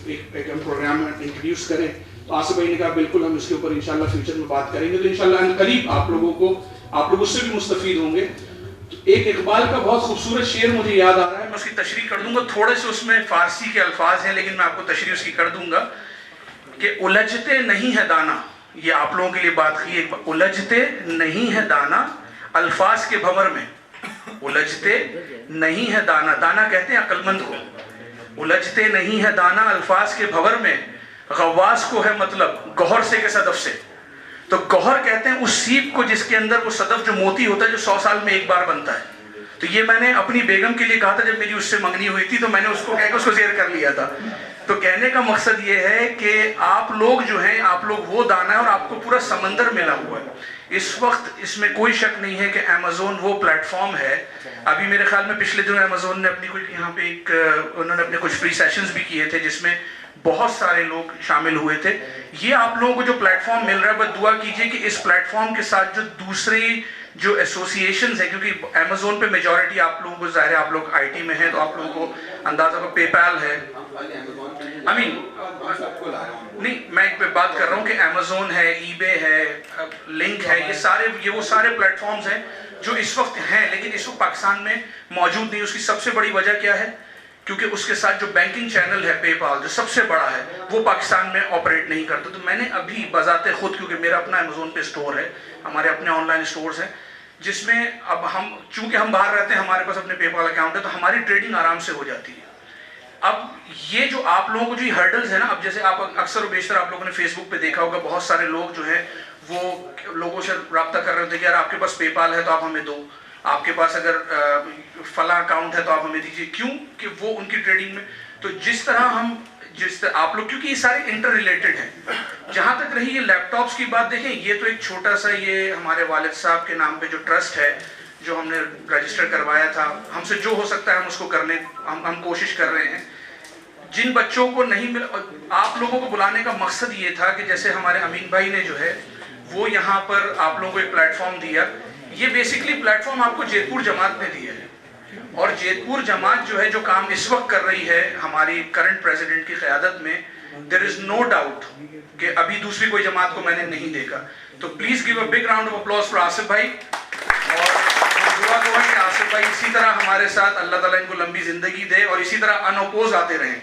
एक प्रोग्राम इंट्रोड्यूस करें, तो आसिफ भाई ने कहा बिल्कुल हम इसके ऊपर इंशाल्लाह फ्यूचर में बात करेंगे। तो इंशाल्लाह करीब आप लोग उससे भी मुस्तफीद होंगे। तो एक इकबाल का बहुत खूबसूरत शेर मुझे याद आ रहा है, मैं उसकी तशरीह कर दूंगा। थोड़े से उसमें फारसी के अल्फाज हैं, लेकिन मैं आपको तशरीह उसकी कर दूंगा कि उलझते नहीं है दाना, ये आप लोगों के लिए बात की, उलझते नहीं है दाना अल्फाज के भंवर में, उलझते नहीं है दाना, दाना कहते हैं अक्लमंद को, उलझते नहीं है दाना अल्फाज के भंवर में, गवास को है मतलब गौहर से के सदफ से। तो गौहर कहते हैं उस सीप को जिसके अंदर वो सदफ जो मोती होता है जो 100 साल में एक बार बनता है। तो ये मैंने अपनी बेगम के लिए कहा था जब मेरी उससे मंगनी हुई थी, तो मैंने उसको कहकर उसको शेयर कर लिया था। तो कहने का मकसद ये है कि आप लोग जो हैं, आप लोग वो दाना है और आपको पूरा समंदर मिला हुआ है। इस वक्त इसमें कोई शक नहीं है कि अमेज़ोन वो प्लेटफॉर्म है। अभी मेरे ख्याल में पिछले दिनों अमेज़ोन ने अपनी कुछ यहाँ पे उन्होंने अपने कुछ फ्री सेशंस भी किए थे जिसमें बहुत सारे लोग शामिल हुए थे। ये आप लोगों को जो प्लेटफॉर्म मिल रहा है, बस दुआ कीजिए कि इस प्लेटफॉर्म के साथ जो दूसरी जो एसोसिएशंस है, क्योंकि अमेज़ोन पे मेजॉरिटी आप लोगों को ज़ाहिर है आप लोग आईटी में हैं, तो आप लोगों को अंदाज़ा हो, पेपैल है, नहीं मैं एक बात कर रहा हूँ कि अमेज़ोन है, ईबे है, लिंक है, ये वो सारे प्लेटफॉर्म्स हैं जो इस वक्त हैं, लेकिन इस वक्त पाकिस्तान में मौजूद नहीं। उसकी सबसे बड़ी वजह क्या है? क्योंकि उसके साथ जो बैंकिंग चैनल है पेपाल जो सबसे बड़ा है वो पाकिस्तान में ऑपरेट नहीं करता। तो मैंने अभी बजाते खुद, क्योंकि मेरा अपना अमेज़ोन पे स्टोर है, हमारे अपने ऑनलाइन स्टोर्स हैं, जिसमें अब हम चूंकि हम बाहर रहते हैं, हमारे पास अपने पेपाल अकाउंट है, तो हमारी ट्रेडिंग आराम से हो जाती है। अब ये जो आप लोगों को जो हर्डल्स है ना, अब जैसे आप अक्सर और बेशतर आप लोगों ने फेसबुक पे देखा होगा, बहुत सारे लोग जो है वो लोगों से रब्ता कर रहे होते हैं कि यार आपके पास पेपाल है तो आप हमें दो, आपके पास अगर फला अकाउंट है तो आप हमें दीजिए, क्यों कि वो उनकी ट्रेडिंग में। तो जिस तरह आप लोग, क्योंकि ये सारे इंटर रिलेटेड हैं। जहाँ तक रही ये लैपटॉप्स की बात, देखें ये तो एक छोटा सा, ये हमारे वालिद साहब के नाम पे जो ट्रस्ट है जो हमने रजिस्टर करवाया था, हमसे जो हो सकता है हम उसको करने हम कोशिश कर रहे हैं। जिन बच्चों को नहीं मिला, आप लोगों को बुलाने का मकसद ये था कि जैसे हमारे अमीन भाई ने जो है वो यहाँ पर आप लोगों को एक प्लेटफॉर्म दिया। ये बेसिकली प्लेटफॉर्म आपको जेतपुर जमात ने दिया है, और जेतपुर जमात जो है जो काम इस वक्त कर रही है हमारी करंट प्रेसिडेंट की क़यादत में, देयर इज नो डाउट कि अभी दूसरी कोई जमात को मैंने नहीं देखा। तो please give a big round of applause for Asif भाई, और दुआ तो है कि आसिफ भाई इसी तरह हमारे साथ, अल्लाह ताला इनको लंबी जिंदगी दे और इसी तरह अनअपोज आते रहें।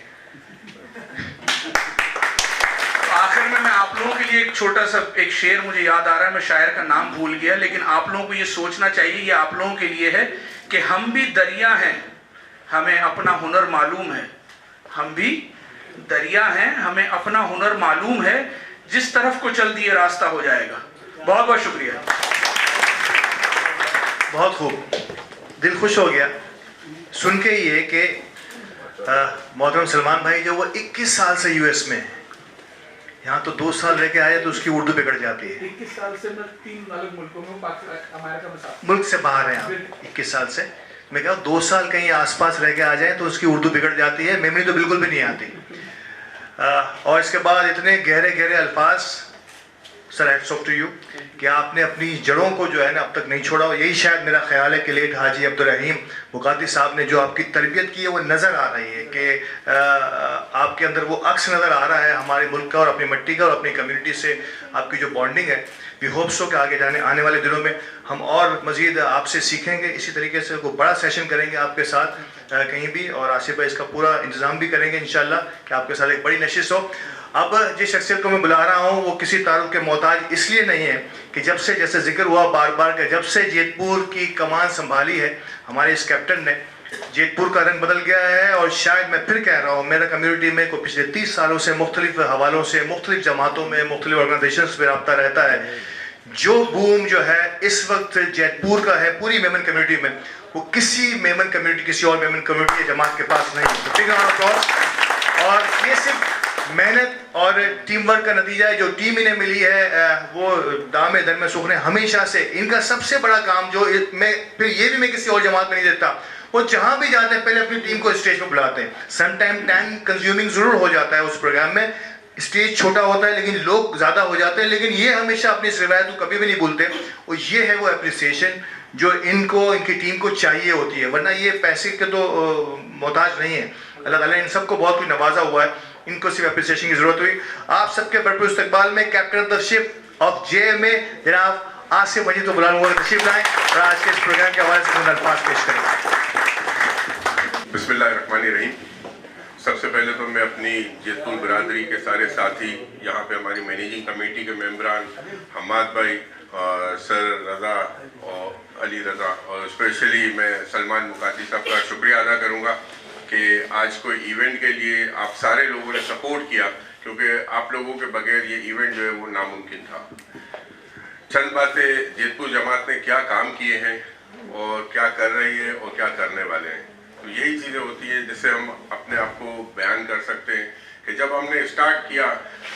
आखिर में मैं आप लोगों के लिए एक छोटा सा एक शेर मुझे याद आ रहा है, मैं शायर का नाम भूल गया, लेकिन आप लोगों को ये सोचना चाहिए, ये आप लोगों के लिए है कि हम भी दरिया हैं, हमें अपना हुनर मालूम है। हम भी दरिया हैं, हमें अपना हुनर मालूम है, जिस तरफ को चल दिए रास्ता हो जाएगा। बहुत बहुत शुक्रिया। बहुत खूब, दिल खुश हो गया सुन के ये कि मोहतरम सलमान भाई जो वो 21 साल से यूएस में है, यहाँ तो 2 साल रह के आए तो उसकी उर्दू बिगड़ जाती है। 21 साल से मैं 3 अलग मुल्कों में, अमेरिका में साथ मुल्क से बाहर हैं आप 21 साल से। मैं कहा 2 साल कहीं आसपास रह के आ जाए तो उसकी उर्दू बिगड़ जाती है, मेमोरी तो बिल्कुल भी नहीं आती। और इसके बाद इतने गहरे गहरे अल्फाज, sir hats off to you कि आपने अपनी जड़ों को जो है ना अब तक नहीं छोड़ा। और यही शायद मेरा ख्याल है कि लेट हाजी अब्दुल रहीम बुखाती साहब ने जो आपकी तरबियत की है वो नज़र आ रही है कि आपके अंदर वो अक्स नज़र आ रहा है हमारे मुल्क का और अपनी मिट्टी का और अपनी कम्युनिटी से आपकी जो बॉन्डिंग है। वी होप सो कि आगे आने वाले दिनों में हम और मज़ीद आपसे सीखेंगे, इसी तरीके से कोई बड़ा सेशन करेंगे आपके साथ कहीं भी, और आसिफ भाई इसका पूरा इंतज़ाम भी करेंगे इंशाल्लाह कि आपके साथ एक बड़ी नशिश हो। अब जिस शख्सियत को मैं बुला रहा हूँ वो किसी तारुफ के मोहताज इसलिए नहीं है कि जब से, जैसे जिक्र हुआ बार बार कि जब से जेतपुर की कमान संभाली है हमारे इस कैप्टन ने, जेतपुर का रंग बदल गया है। और शायद मैं फिर कह रहा हूँ, मेरा कम्युनिटी में को पिछले 30 सालों से मुख्तलिफ हवालों से, मुख्तलिफ जमातों में, मुख्तलिफ ऑर्गेनाइजेशन में रब्ता रहता है। जो बूम जो है इस वक्त जेतपुर का है पूरी मेमन कम्युनिटी में, वो किसी मेमन कम्युनिटी, किसी और मेमन कम्युनिटी या जमात के पास नहीं है। और ये सिर्फ मेहनत और टीम वर्क का नतीजा है। जो टीम इन्हें मिली है वो दामे दर में सुख ने हमेशा से, इनका सबसे बड़ा काम जो मैं फिर ये भी मैं किसी और जमात में नहीं देता, वो जहाँ भी जाते हैं पहले अपनी टीम को स्टेज पर बुलाते हैं। समटाइम टाइम कंज्यूमिंग ज़रूर हो जाता है उस प्रोग्राम में, स्टेज छोटा होता है लेकिन लोग ज़्यादा हो जाते हैं, लेकिन ये हमेशा अपनी इस रिवायत को कभी भी नहीं भूलते। और ये है वो अप्रिसिएशन जो इनको, इनकी टीम को चाहिए होती है, वरना ये पैसे के तो मोहताज नहीं है। अल्लाह ताला इन सबको बहुत कुछ नवाजा हुआ है, इनको सिर्फ अप्रिसिएशन की जरूरत हुई। आप सबके भरपूर इस्तकबाल में captain of the ship of JMA जनाब आसिफ मजीद को बुलाऊंगा, तशरीफ लाएं और आज के इस प्रोग्राम के हवाले से अल्फाज पेश करें। बिस्मिल्लाहिर्रहमानिर्रहीम। सबसे पहले तो मैं अपनी जेतपुर बिरादरी के सारे साथी, यहाँ पे हमारी मैनेजिंग कमेटी के मेंबरान हमाद भाई, सर रज़ा और अली रज़ा, और स्पेशली मैं सलमान मुकाती साहब का शुक्रिया अदा करूँगा कि आज कोई इवेंट के लिए आप सारे लोगों ने सपोर्ट किया, क्योंकि आप लोगों के बगैर ये इवेंट जो है वो नामुमकिन था। चंद बातें जेतपुर जमात ने क्या काम किए हैं और क्या कर रही है और क्या करने वाले हैं, तो यही चीज़ें होती हैं जिससे हम अपने आप को बयान कर सकते हैं कि जब हमने स्टार्ट किया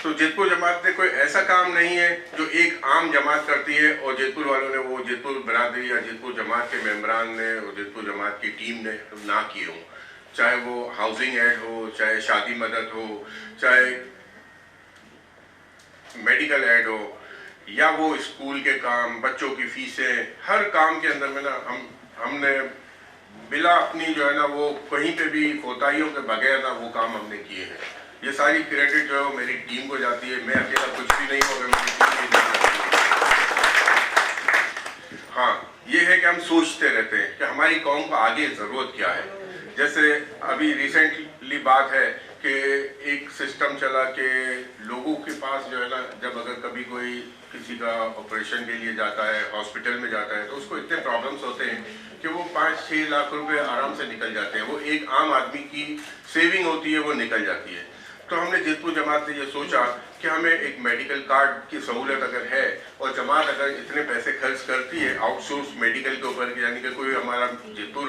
तो जेतपुर जमात ने कोई ऐसा काम नहीं है जो एक आम जमात करती है और जेतपुर वालों ने, वो जेतपुर बिरादरी या जेतपुर जमात के मेंबरान ने और जेतपुर जमात की टीम ने ना किए हों। चाहे वो हाउसिंग एड हो, चाहे शादी मदद हो, चाहे मेडिकल एड हो, या वो स्कूल के काम, बच्चों की फीसें, हर काम के अंदर में ना हमने बिला अपनी जो है ना वो कहीं पे भी कोताहियों के बगैर ना वो काम हमने किए हैं। ये सारी क्रेडिट जो है वो मेरी टीम को जाती है, मैं अकेला कुछ भी नहीं हूँ, मेरी टीम नहीं। हाँ, ये है कि हम सोचते रहते हैं कि हमारी कौम को आगे ज़रूरत क्या है। जैसे अभी रिसेंटली बात है कि एक सिस्टम चला कि लोगों के पास जो है ना, जब अगर कभी कोई किसी का ऑपरेशन के लिए जाता है, हॉस्पिटल में जाता है, तो उसको इतने प्रॉब्लम्स होते हैं कि वो 5-6 लाख रुपए आराम से निकल जाते हैं। वो एक आम आदमी की सेविंग होती है, वो निकल जाती है। तो हमने जेतपुर जमात ने ये सोचा कि हमें एक मेडिकल कार्ड की सहूलत अगर है और जमात अगर इतने पैसे खर्च करती है आउटसोर्स मेडिकल के ऊपर, यानी कि कोई हमारा जेतपुर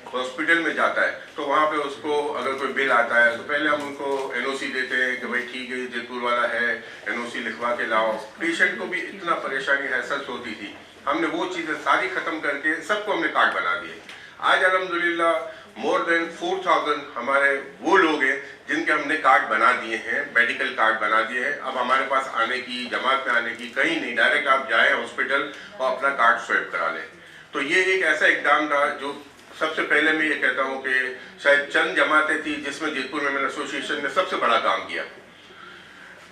हॉस्पिटल में जाता है तो वहाँ पे उसको अगर कोई बिल आता है तो पहले हम उनको NOC देते हैं कि भाई ठीक है जेतपुर वाला है, NOC लिखवा के लाओ। पेशेंट को भी इतना परेशानी हैसत होती थी, हमने वो चीज़ें सारी ख़त्म करके सबको हमने कार्ड बना दिए। आज अल्हम्दुलिल्लाह मोर देन 4000 हमारे वो लोग हैं जिनके हमने कार्ड बना दिए हैं, मेडिकल कार्ड बना दिए हैं। अब हमारे पास आने की, जमात में आने की कहीं नहीं, डायरेक्ट आप जाएं हॉस्पिटल और अपना कार्ड स्वैप करा लें। तो ये एक ऐसा इकदाम था जो सबसे पहले मैं ये कहता हूँ कि शायद चंद जमातें थी जिसमें जयपुर में एसोसिएशन ने सबसे बड़ा काम किया।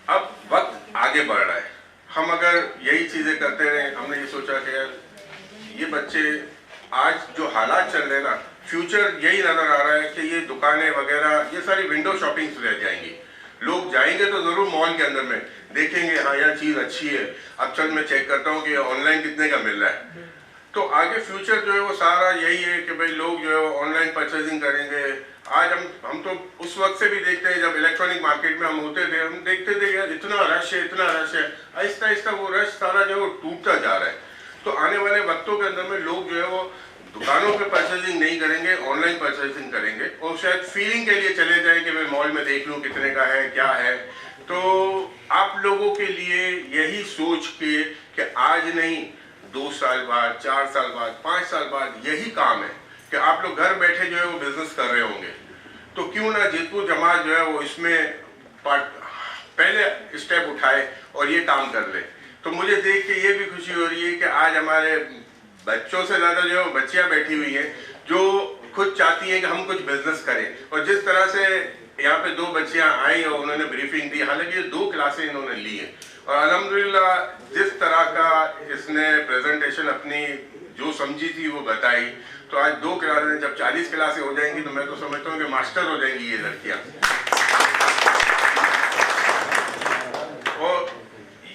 अब वक्त आगे बढ़ रहा है, हम अगर यही चीज़ें करते रहे, हमने ये सोचा कि ये बच्चे आज जो हालात चल रहे हैं ना, फ्यूचर यही नज़र आ रहा है कि ये दुकानें वगैरह ये सारी विंडो शॉपिंग रह जाएंगी। लोग जाएंगे तो ज़रूर मॉल के अंदर में देखेंगे हाँ यार चीज़ अच्छी है, अब चल मैं चेक करता हूँ कि ऑनलाइन कितने का मिल रहा है। तो आगे फ्यूचर जो है वो सारा यही है कि भाई लोग जो है वो ऑनलाइन परचेजिंग करेंगे। आज हम तो उस वक्त से भी देखते हैं जब इलेक्ट्रॉनिक मार्केट में हम होते थे, हम देखते थे यार इतना रश है, इतना रश है। आहिस्ता आहिस्ता वो रश सारा जो है वो टूटता जा रहा है। तो आने वाले वक्तों के अंदर में लोग जो है वो दुकानों पे परचेजिंग नहीं करेंगे, ऑनलाइन परचेजिंग करेंगे और शायद फीलिंग के लिए चले जाएं कि मैं मॉल में देख लूँ कितने का है, क्या है। तो आप लोगों के लिए यही सोच के कि आज नहीं 2 साल बाद, 4 साल बाद, 5 साल बाद यही काम है कि आप लोग घर बैठे जो है वो बिजनेस कर रहे होंगे। तो क्यों ना जयपुर जमात जो है वो इसमें पहले स्टेप उठाए और ये काम कर ले। तो मुझे देख के ये भी खुशी हो रही है कि आज हमारे बच्चों से ज़्यादा जो है बच्चियाँ बैठी हुई हैं जो खुद चाहती हैं कि हम कुछ बिजनेस करें। और जिस तरह से यहाँ पे 2 बच्चियाँ आई और उन्होंने ब्रीफिंग दी, हालांकि ये 2 क्लासें इन्होंने ली हैं और अल्हम्दुलिल्लाह जिस तरह का इसने प्रेजेंटेशन अपनी जो समझी थी वो बताई। तो आज 2 क्लासें जब 40 क्लासें हो जाएंगी तो मैं तो समझता हूँ कि मास्टर हो जाएंगी ये लड़कियाँ। और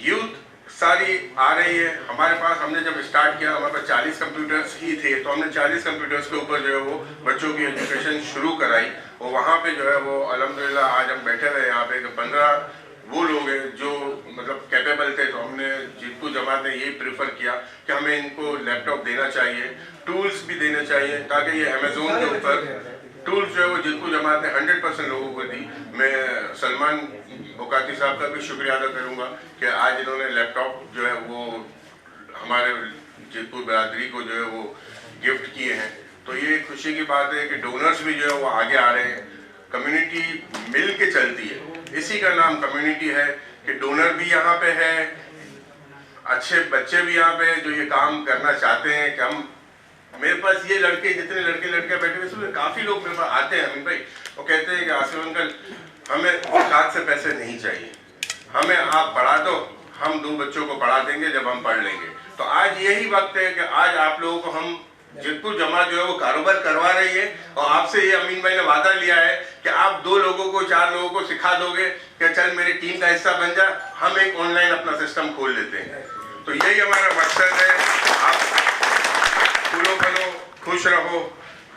यूथ सारी आ रही है हमारे पास। हमने जब स्टार्ट किया हमारे पास 40 कंप्यूटर्स ही थे, तो हमने 40 कंप्यूटर्स के ऊपर जो है वो बच्चों की एजुकेशन शुरू कराई और वहाँ पे जो है वो अल्हम्दुलिल्लाह आज हम बैठे रहे यहाँ पे 15 वो लोग हैं जो मतलब कैपेबल थे। तो हमने जयपुर जमात ने यही प्रेफर किया कि हमें इनको लैपटॉप देना चाहिए, टूल्स भी देने चाहिए ताकि ये अमेज़ोन के ऊपर टूल्स जो है वो जयपुर जमात ने 100% लोगों को दी। मैं सलमान बुकाती साहब का भी शुक्रिया अदा करूँगा कि आज इन्होंने लैपटॉप जो है वो हमारे जयपुर बरादरी को जो है वो गिफ्ट किए हैं। तो ये खुशी की बात है कि डोनर्स भी जो है वो आगे आ रहे हैं। कम्युनिटी मिल के चलती है, इसी का नाम कम्युनिटी है कि डोनर भी यहाँ पे है, अच्छे बच्चे भी यहाँ पे जो ये काम करना चाहते हैं कि हम मेरे पास ये लड़के जितने लड़के लड़कियाँ बैठे हुए इसमें काफ़ी लोग मेरे पास आते हैं अमीन भाई और कहते हैं कि आसिफ अंकल हमें ज़कात से पैसे नहीं चाहिए, हमें आप पढ़ा दो, हम 2 बच्चों को पढ़ा देंगे जब हम पढ़ लेंगे। तो आज यही वक्त है कि आज आप लोगों को हम जयपुर जमात जो है वो कारोबार करवा रही है और आपसे ये अमीन भाई ने वादा लिया है कि आप 2 लोगों को 4 लोगों को सिखा दोगे कि चल मेरी टीम का हिस्सा बन जा, हम एक ऑनलाइन अपना सिस्टम खोल लेते हैं। तो यही हमारा मकसद है। आप फूलो फलो खुश रहो।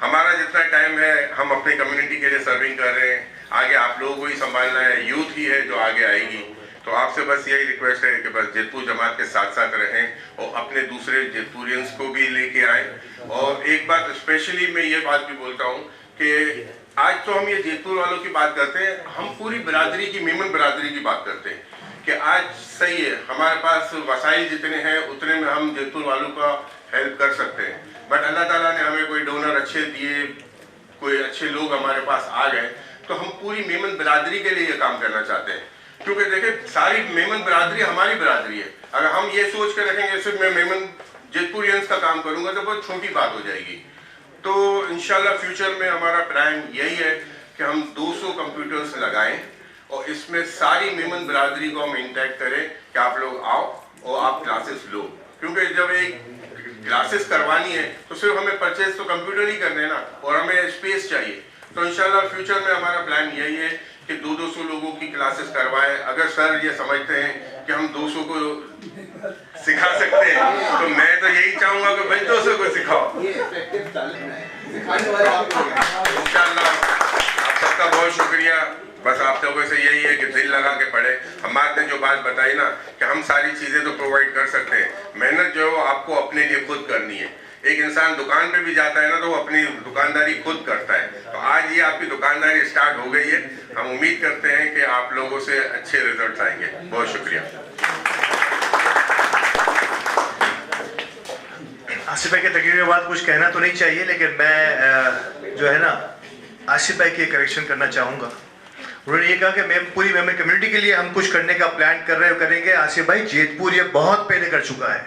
हमारा जितना टाइम है हम अपनी कम्युनिटी के लिए सर्विंग कर रहे हैं, आगे आप लोगों को ही संभालना है, यूथ ही है जो आगे आएगी। तो आपसे बस यही रिक्वेस्ट है कि बस जयपुर जमात के साथ साथ रहें और अपने दूसरे जयपुरियंस को भी लेके आएँ। और एक बात स्पेशली मैं ये बात भी बोलता हूँ कि आज तो हम ये जयपुर वालों की बात करते हैं, हम पूरी बिरादरी की, मेमन बिरादरी की बात करते हैं कि आज सही है हमारे पास वसाइल जितने हैं उतने में हम जयपुर वालों का हेल्प कर सकते हैं। बट अल्लाह ताला ने हमें कोई डोनर अच्छे दिए, कोई अच्छे लोग हमारे पास आ गए, तो हम पूरी मेमन बिरादरी के लिए ये काम करना चाहते हैं। क्योंकि देखिए सारी मेमन बिरादरी हमारी बिरादरी है। अगर हम ये सोच कर रखेंगे सिर्फ मैं मेमन जयपुरियंस का काम करूंगा तो बहुत छोटी बात हो जाएगी। तो इंशाल्लाह फ्यूचर में हमारा प्लान यही है कि हम 200 कंप्यूटर्स लगाएं और इसमें सारी मेमन बिरादरी को हम इंटैक्ट करें कि आप लोग आओ और आप क्लासेस लो। क्योंकि जब एक क्लासेस करवानी है तो सिर्फ हमें परचेज तो कंप्यूटर ही करने हैं ना, और हमें स्पेस चाहिए। तो इंशाल्लाह फ्यूचर में हमारा प्लान यही है कि 200 लोगों की क्लासेस करवाएं। अगर सर ये समझते हैं कि हम 200 को सिखा सकते हैं तो मैं तो यही चाहूँगा कि भाई 200 को सिखाओ। इंशाल्लाह आप सबका बहुत शुक्रिया। बस आप लोगों से यही है कि दिल लगा के पढ़े। हमारे ने जो बात बताई ना कि हम सारी चीज़ें तो प्रोवाइड कर सकते हैं, मेहनत जो है वो आपको अपने लिए खुद करनी है। एक इंसान दुकान पे भी जाता है ना तो वो अपनी दुकानदारी खुद करता है। तो आज ये आपकी दुकानदारी स्टार्ट हो गई है। हम उम्मीद करते हैं कि आप लोगों से अच्छे रिजल्ट आएंगे। बहुत शुक्रिया। आसिफ भाई के तकरीर के बाद कुछ कहना तो नहीं चाहिए, लेकिन मैं जो है ना आसिफ भाई की करेक्शन करना चाहूँगा। उन्होंने ये कहा कि मैं पूरी मेमन कम्युनिटी के लिए हम कुछ करने का प्लान कर रहे करेंगे। आसिफ भाई जेतपुर ये बहुत पहले कर चुका है।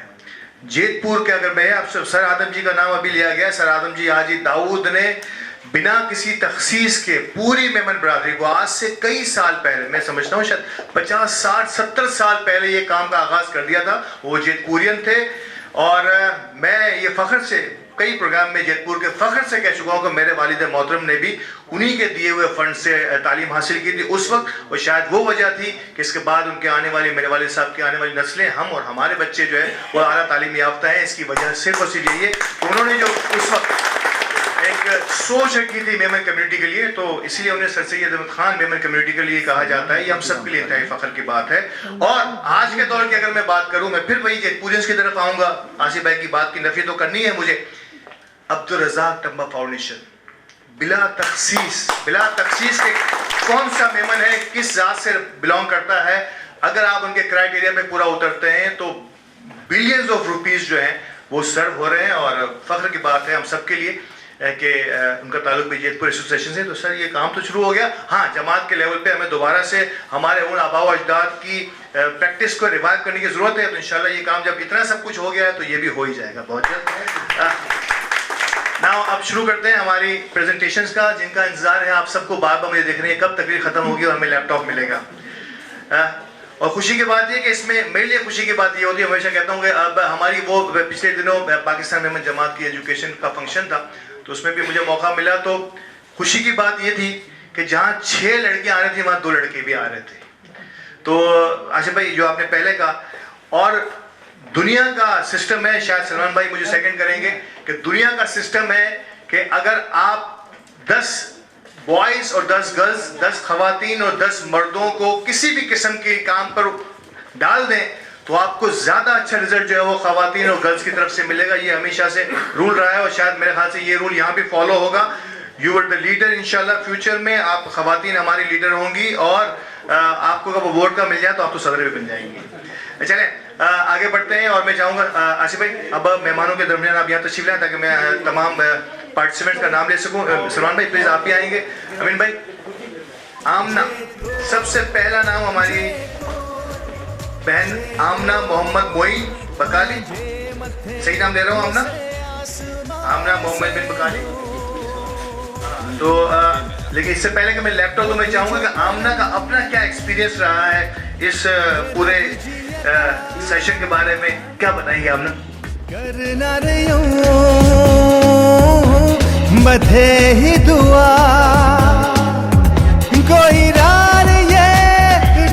जेतपुर के अगर मैं आप सर आदम जी का नाम अभी लिया गया, सर आदम जी हाजी दाऊद ने बिना किसी तखसीस के पूरी मेमन बरादरी को आज से कई साल पहले, मैं समझता हूँ शायद 50, 60, 70 साल पहले ये काम का आगाज़ कर दिया था। वो जेतपुरियन थे और मैं ये फ़ख्र से कई प्रोग्राम में जेतपुर के फ़ख्र से कह चुका हूँ कि मेरे वालिद मोहतरम ने भी उन्हीं के दिए हुए फ़ंड से तालीम हासिल की थी उस वक्त, और शायद वो वजह थी कि इसके बाद उनके आने वाली, मेरे वालिद साहब की आने वाली नस्लें, हम और हमारे बच्चे जो है वो आला तालीम याफ्ता हैं। इसकी वजह सिर्फ और सिर्फ यही है कि उन्होंने जो उस वक्त एक सोच रखी थी मेमन कम्युनिटी के लिए, तो इसलिए उन्हें सर सैयद अहमद खान मेमन कम्युनिटी के लिए कहा जाता है। ये हम सब के लिए इंतहाई फ़ख्र की बात है। और आज के दौर की अगर मैं बात करूँ, मैं फिर वही जेतपुरियंस की तरफ आऊँगा। आसिफ भाई की बात की नफ़ी तो करनी है मुझे। अब्दुल रज़ाक टंबा फाउंडेशन बिला तखसीस के कौन सा मेमन है, किस जात से बिलोंग करता है, अगर आप उनके क्राइटेरिया पे पूरा उतरते हैं तो बिलियंस ऑफ रुपीज़ जो हैं वो सर्व हो रहे हैं। और फ़ख्र की बात है हम सब के लिए कि उनका ताल्लुक भी जेतपुर एसोसिएशन से। तो सर ये काम तो शुरू हो गया। हाँ, जमात के लेवल पे हमें दोबारा से हमारे उन आबा व अजदाद की प्रैक्टिस को रिवाइव करने की ज़रूरत है। तो इंशाल्लाह ये काम जब इतना सब कुछ हो गया है तो ये भी हो ही जाएगा बहुत जल्द। नाउ अब शुरू करते हैं हमारी प्रेजेंटेशंस का, जिनका इंतज़ार है आप सबको। बार बार मुझे देख रहे हैं कब तकरीर ख़त्म होगी और हमें लैपटॉप मिलेगा। और खुशी की बात ये कि इसमें मेरे लिए खुशी की बात ये होती है, हमेशा कहता हूँ कि अब हमारी वो पिछले दिनों पाकिस्तान मेमन जमात की एजुकेशन का फंक्शन था, तो उसमें भी मुझे मौका मिला। तो खुशी की बात ये थी कि जहाँ 6 लड़कियाँ आ रही थी वहाँ 2 लड़के भी आ रहे थे। तो आसिफ भाई जो आपने पहले कहा, और दुनिया का सिस्टम है, शायद सलमान भाई मुझे सेकंड करेंगे, कि दुनिया का सिस्टम है कि अगर आप 10 बॉयज़ और 10 गर्ल्स, 10 खवातीन और 10 मर्दों को किसी भी किस्म के काम पर डाल दें तो आपको ज़्यादा अच्छा रिजल्ट जो है वो खवातीन और गर्ल्स की तरफ से मिलेगा। ये हमेशा से रूल रहा है और शायद मेरे ख्याल से ये रूल यहाँ भी फॉलो होगा। यू आर द लीडर इंशाल्लाह। फ्यूचर में आप खवातीन हमारी लीडर होंगी और आपको जब अवार्ड का मिल जाए तो आप तो सदर भी बन जाएंगी। चलें आगे बढ़ते हैं और मैं चाहूँगा आसिफ भाई अब मेहमानों के दरमियान आप यहाँ तशरीफ लाएं ताकि मैं तमाम पार्टिसिपेंट्स का नाम ले सकूँ। सलमान भाई प्लीज़ आप भी आएंगे। अमीन भाई, आमना, सबसे पहला नाम हमारी बहन आमना मोहम्मद मोइन बकाली, सही नाम ले रहा हूँ आमना? आमना मोहम्मद बिन बकाली। तो लेकिन इससे पहले कि मैं लैपटॉप तो मैं चाहूँगा कि आमना का अपना क्या एक्सपीरियंस रहा है इस पूरे सेशन के बारे में, क्या बताएंगे आमना? करना बधे ही दुआ कोई रार ये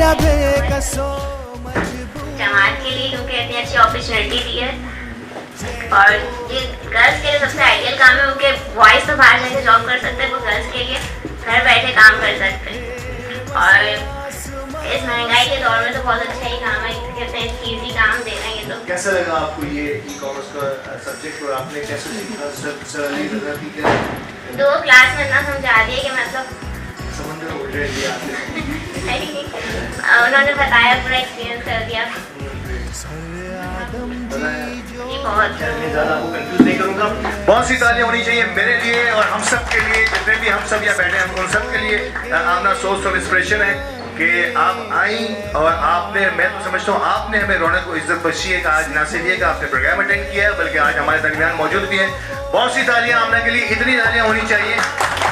रबे कसो जमात के लिए क्योंकि इतनी अच्छी अपॉर्चुनिटी दी है, और ये गर्ल्स के लिए सबसे आइडियल काम है। उनके बॉयज तो बाहर जाके जॉब कर सकते हैं, वो गर्ल्स के लिए घर बैठे काम कर सकते हैं। और इस महंगाई के दौर में तो बहुत अच्छा ही काम है, कहते हैं इजी काम दे रहे हैं। ये तो कैसा लगा आपको ये ई-कॉमर्स का सब्जेक्ट और आपने कैसे सीखा? 2 क्लास में इतना समझा दिया कि मतलब समंदर उड़ रहे थे आपने। उन्होंने बताया, पूरा एक्सपीरियंस कर दिया। बहुत सी तालियां होनी चाहिए मेरे लिए और हम सब के लिए, जितने भी हम सब यहाँ बैठे हैं उन सब के लिए। आमना सोर्स ऑफ इंस्पिरेशन है कि आप आई और आपने, मैं तो समझता हूँ आपने हमें रौनक को इज्जत बख्शी है कि आज ना सिर्फ ये कि आपने प्रोग्राम अटेंड किया है बल्कि आज हमारे दरमियान मौजूद भी हैं। बहुत सी तालियां आमना के लिए, इतनी तालियां होनी चाहिए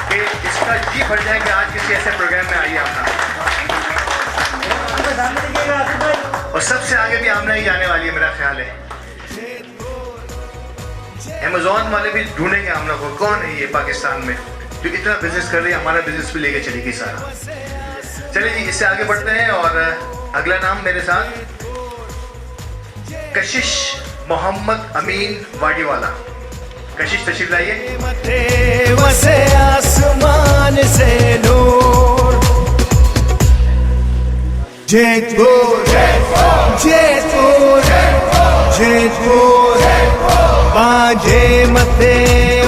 कि इसका जी भर जाए कि आज किसी ऐसे प्रोग्राम में आई है आमना। और सबसे आगे भी आमना ही आने वाली है मेरा ख्याल है। अमेज़ॉन वाले भी ढूंढेंगे आमना को, कौन है ये पाकिस्तान में जो इतना बिजनेस कर रही है, हमारा बिजनेस भी लेके चलेगी सारा। चलिए जी इससे आगे बढ़ते हैं और अगला नाम मेरे साथ कशिश मोहम्मद अमीन वाडीवाला। कशिश तशरीफ लाइए। वसे आसमान से नूर जेतपुर जेतपुर जेतपुर बाजे मथे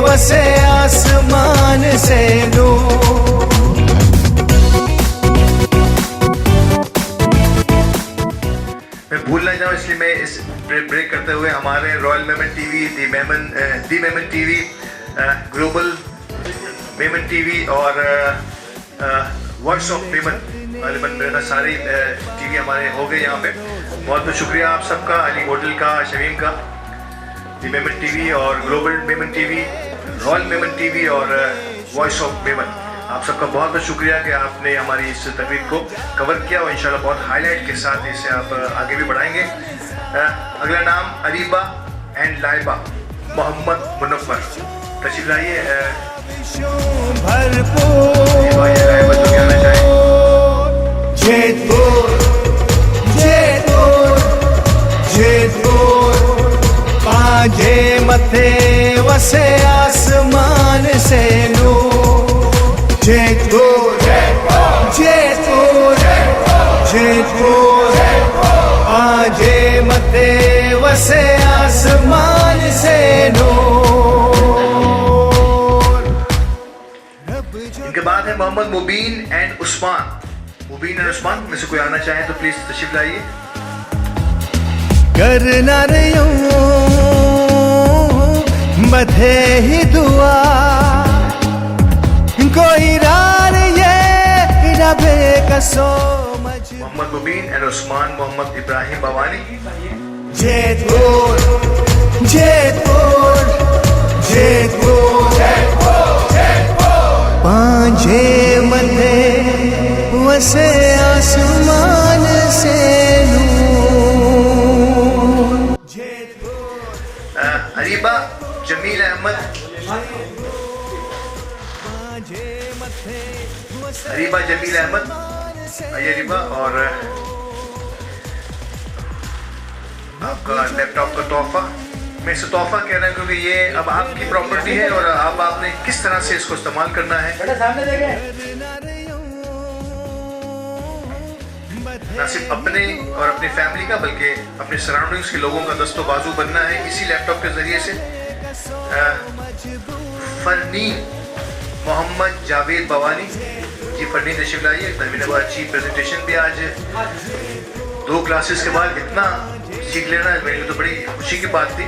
वसे आसमान से नूर। मैं भूल ना जाऊँ इसलिए मैं इस मिनट ब्रेक करते हुए हमारे royal Memon TV, the Memon TV, global Memon TV और वॉइस ऑफ मेमन, गालिबन मेरे ख्याल सारे टीवी हमारे हो गए यहाँ पे। बहुत बहुत शुक्रिया आप सबका, अली होटल का, शमीम का, दी मेमन टीवी और global Memon TV, royal Memon TV और वॉइस ऑफ मेमन, आप सबका बहुत बहुत शुक्रिया कि आपने हमारी इस तकरीर को कवर किया और इंशाल्लाह बहुत हाईलाइट के साथ इसे आप आगे भी बढ़ाएंगे। अगला नाम अरीबा एंड लाइबा मोहम्मद मुनव्वर, तशरीफ लाइए। पांजे मथे वसे आसमान से नूर, जेतपुर जेतपुर जेतपुर, पांजे मथे वसे आसमान से नूर। इनके बाद है मोहम्मद मुबीन एंड उस्मान। मुबीन एंड उस्मान में से कोई आना चाहे तो प्लीज तशरीफ लाइए। करना बधे ही दुआ, कोई रार ये रबे कसो। मोहम्मद मुबीन एंड उस्मान मोहम्मद इब्राहिम बवानी। जेतपुर जेतपुर जेतपुर, पांजे मथे वसे आसमान से अरीबा जमील अहमद, अरीबा जमील अहमद, आइए अरीबा। और आपका लैपटॉप का तोहफा, मैं इसे तोहफा कह रहा हूँ क्योंकि ये अब आपकी प्रॉपर्टी है और अब आपने किस तरह से इसको इस्तेमाल करना है, न सिर्फ अपने और अपनी फैमिली का बल्कि अपने सराउंडिंग्स के लोगों का दस्तो बाजू बनना है इसी लैपटॉप के जरिए से। फरनीन मोहम्मद जावेद बवानी जी, फरनीन तशरीफ लाइए। नवीन बहुत अच्छी प्रेजेंटेशन भी आज 2 क्लासेस के बाद इतना सीख लेना मेरे लिए तो बड़ी खुशी की बात थी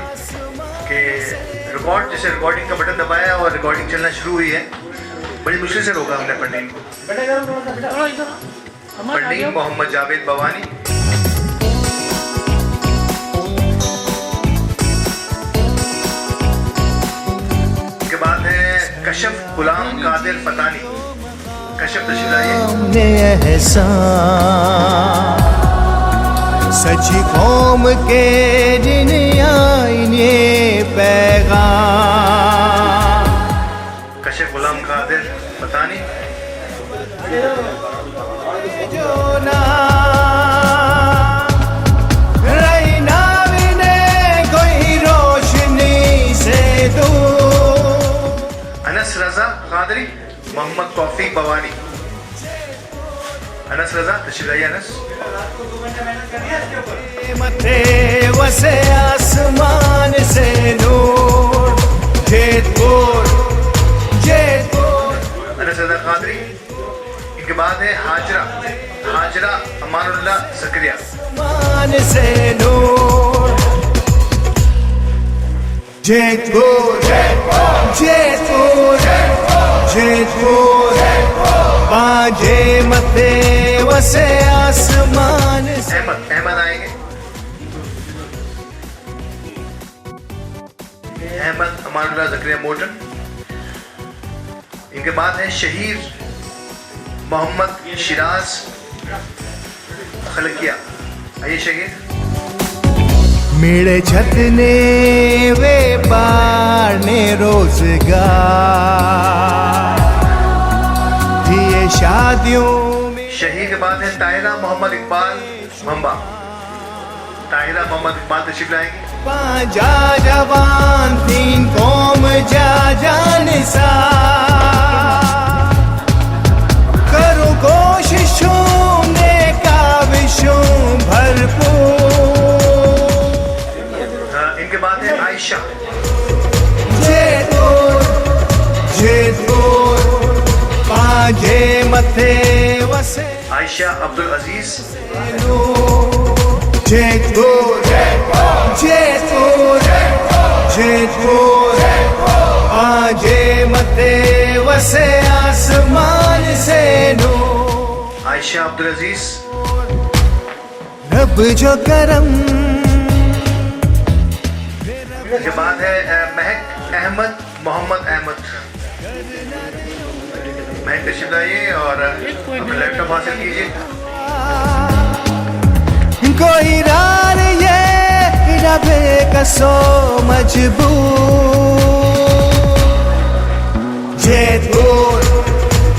कि रिकॉर्ड जैसे रिकॉर्डिंग का बटन दबाया और रिकॉर्डिंग चलना शुरू हुई है। बड़ी मुश्किल से रोका हमने फरनीन को। फरनीन मोहम्मद जावेद बवानी। के बाद है कशफ गुलाम कादिर फतानी। कशफ तशरीफ लाइए। सच्ची कौम के दिन आईने पैगाम। कशफ गुलाम कादिर फतानी। अनस रजा कादरी मोहम्मद तौफीक बवानी। अनस रजा तशरीफ लाइए। अनस मथे वसे आसमान से नूर, जेतपुर जेतपुर। अनस रजा कादरी। इनके बाद है हाजरा, हाजरा अमानुल्लाह ज़करिया। आसमान से नूर, जेतपुर जेतपुर जेतपुर, पांजे मथे वसे आसमान से। अहमद, अहमद आएंगे। अहमद अमानुल्लाह ज़करिया मोटन। इनके बाद है शहीर मोहम्मद शिराज खलकिया। आइए शहीर। मेरे छतने वे बारने रोजगार, दिए शादियों में। शहीद के बाद है ताहिरा मोहम्मद इकबाल मंबा। ताहिरा मोहम्मद इकबाल तशरीफ लाएंगे। पांजा जवान 3 कौम जा निसा, करो कोशिशों ने काविशों भरपूर। इनके बाद है आयशा। जेतपुर जेतपुर, पांजे मथे वसे। आयशा अब्दुल अजीज। जयपुर जयपुर जयपुर आजे मते वसे आसमान से नूर। आयशा अब्दुल अजीज, रब जो करम। के बाद है महक अहमद मोहम्मद अहमद। महक तशरीफ लाइए और अपना लैपटॉप हासिल कीजिए। कोई रार ये रबे कसो मजबूर। जयपुर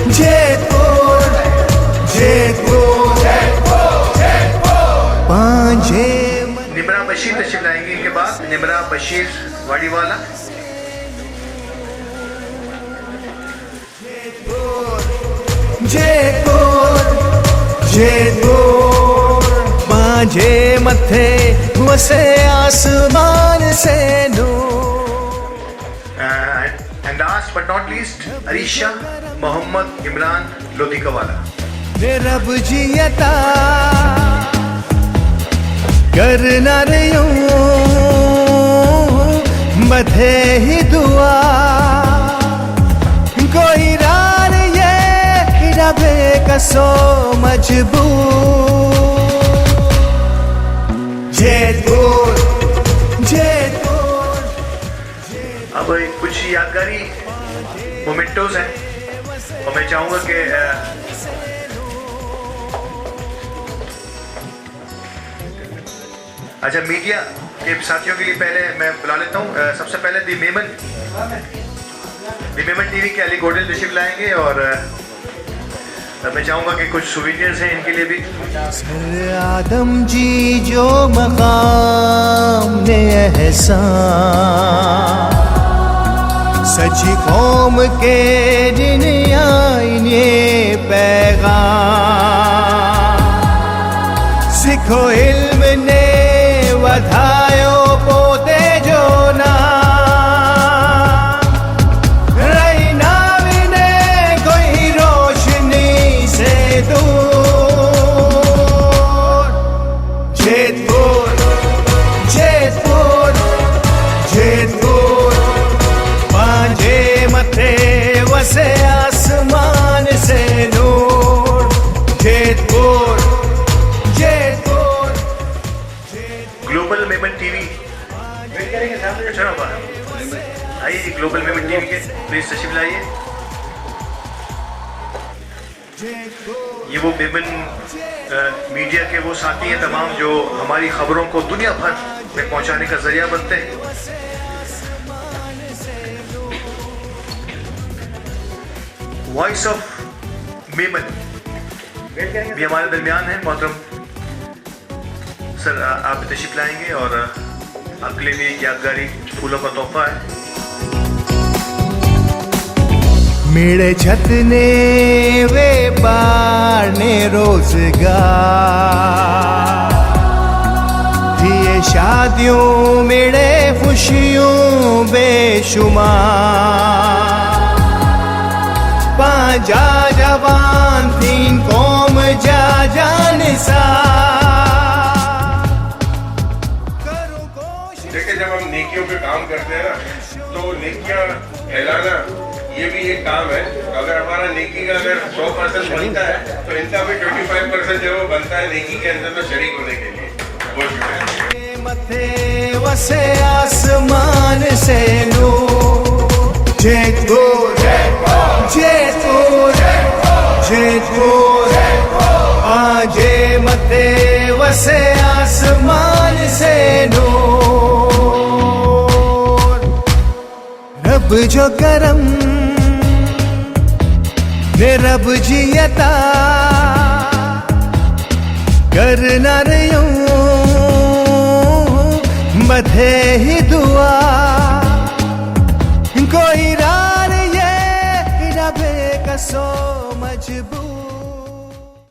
जयपुर जयपुर पांजे। निमरा बशीर तशरीफ लाएंगे इनके बाद। निमरा बशीर वाड़ीवाला। जयपुर जयपुर पांजे मथे वसे आसमान से नूर। And last but not least Areesha Mohammad Imran Lodhikawala. रब जी अता करना रयूं बधे ही दुआ। कोई रार ये रबे कसो मजबूर। जयपुर जयपुर। अब कुछ यादगारी मोमेंटोज हैं और मैं चाहूँगा कि अच्छा मीडिया के साथियों के लिए पहले मैं बुला लेता हूँ। सबसे पहले दी मेमन टीवी के अली गोडल तशरीफ लाएंगे और मैं चाहूँगा कि कुछ सुवीनियर्स हैं इनके लिए भी। सर आदम जी जो मकाम ने एहसान सची कौम के दिन आईने पैगाम। सिखो इल्म ने वधायो पोते जो ना रहीना विने कोई रोशनी से दूर। जयपुर जयपुर जयपुर पांजे मथे वसे आसमान से नूर। जयपुर जयपुर ग्लोबल मेमन टीवी आइए जी। ग्लोबल मेमन टीवी के प्लीज तशरीफ लाइए। ये वो मेमन मीडिया के वो साथी हैं तमाम जो हमारी खबरों को दुनिया भर में पहुंचाने का जरिया बनते हैं। वॉइस ऑफ मेमन भी हमारे दरमियान है। मोहतरम सर आप तशरीफ लाएंगे और आपके लिए भी एक यादगारी फूलों का तोहफा है। मेरे छतने वे पारने रोजगार दिए शादियों मेरे खुशियों बेशुमार। पांजा जवान तीन कौम जा निसार। देखिए जब हम नेकियों पे काम करते हैं ना तो नेकियां फैलाना ये भी एक काम है। अगर हमारा नेकी का अगर 100% बनता है तो इनका भी 25% जो वो बनता है नेकी के अंदर में शरीक होने के लिए। बहुत शुक्रिया। मथे वसे आसमान से नूर। जयपुर जयपुर जयपुर आजे मथे वसे आसमान से नूर। रब जो करम ने रब जी अता करना रयूं बधे ही दुआ। कोई रार ये रबे कसो मजबूर।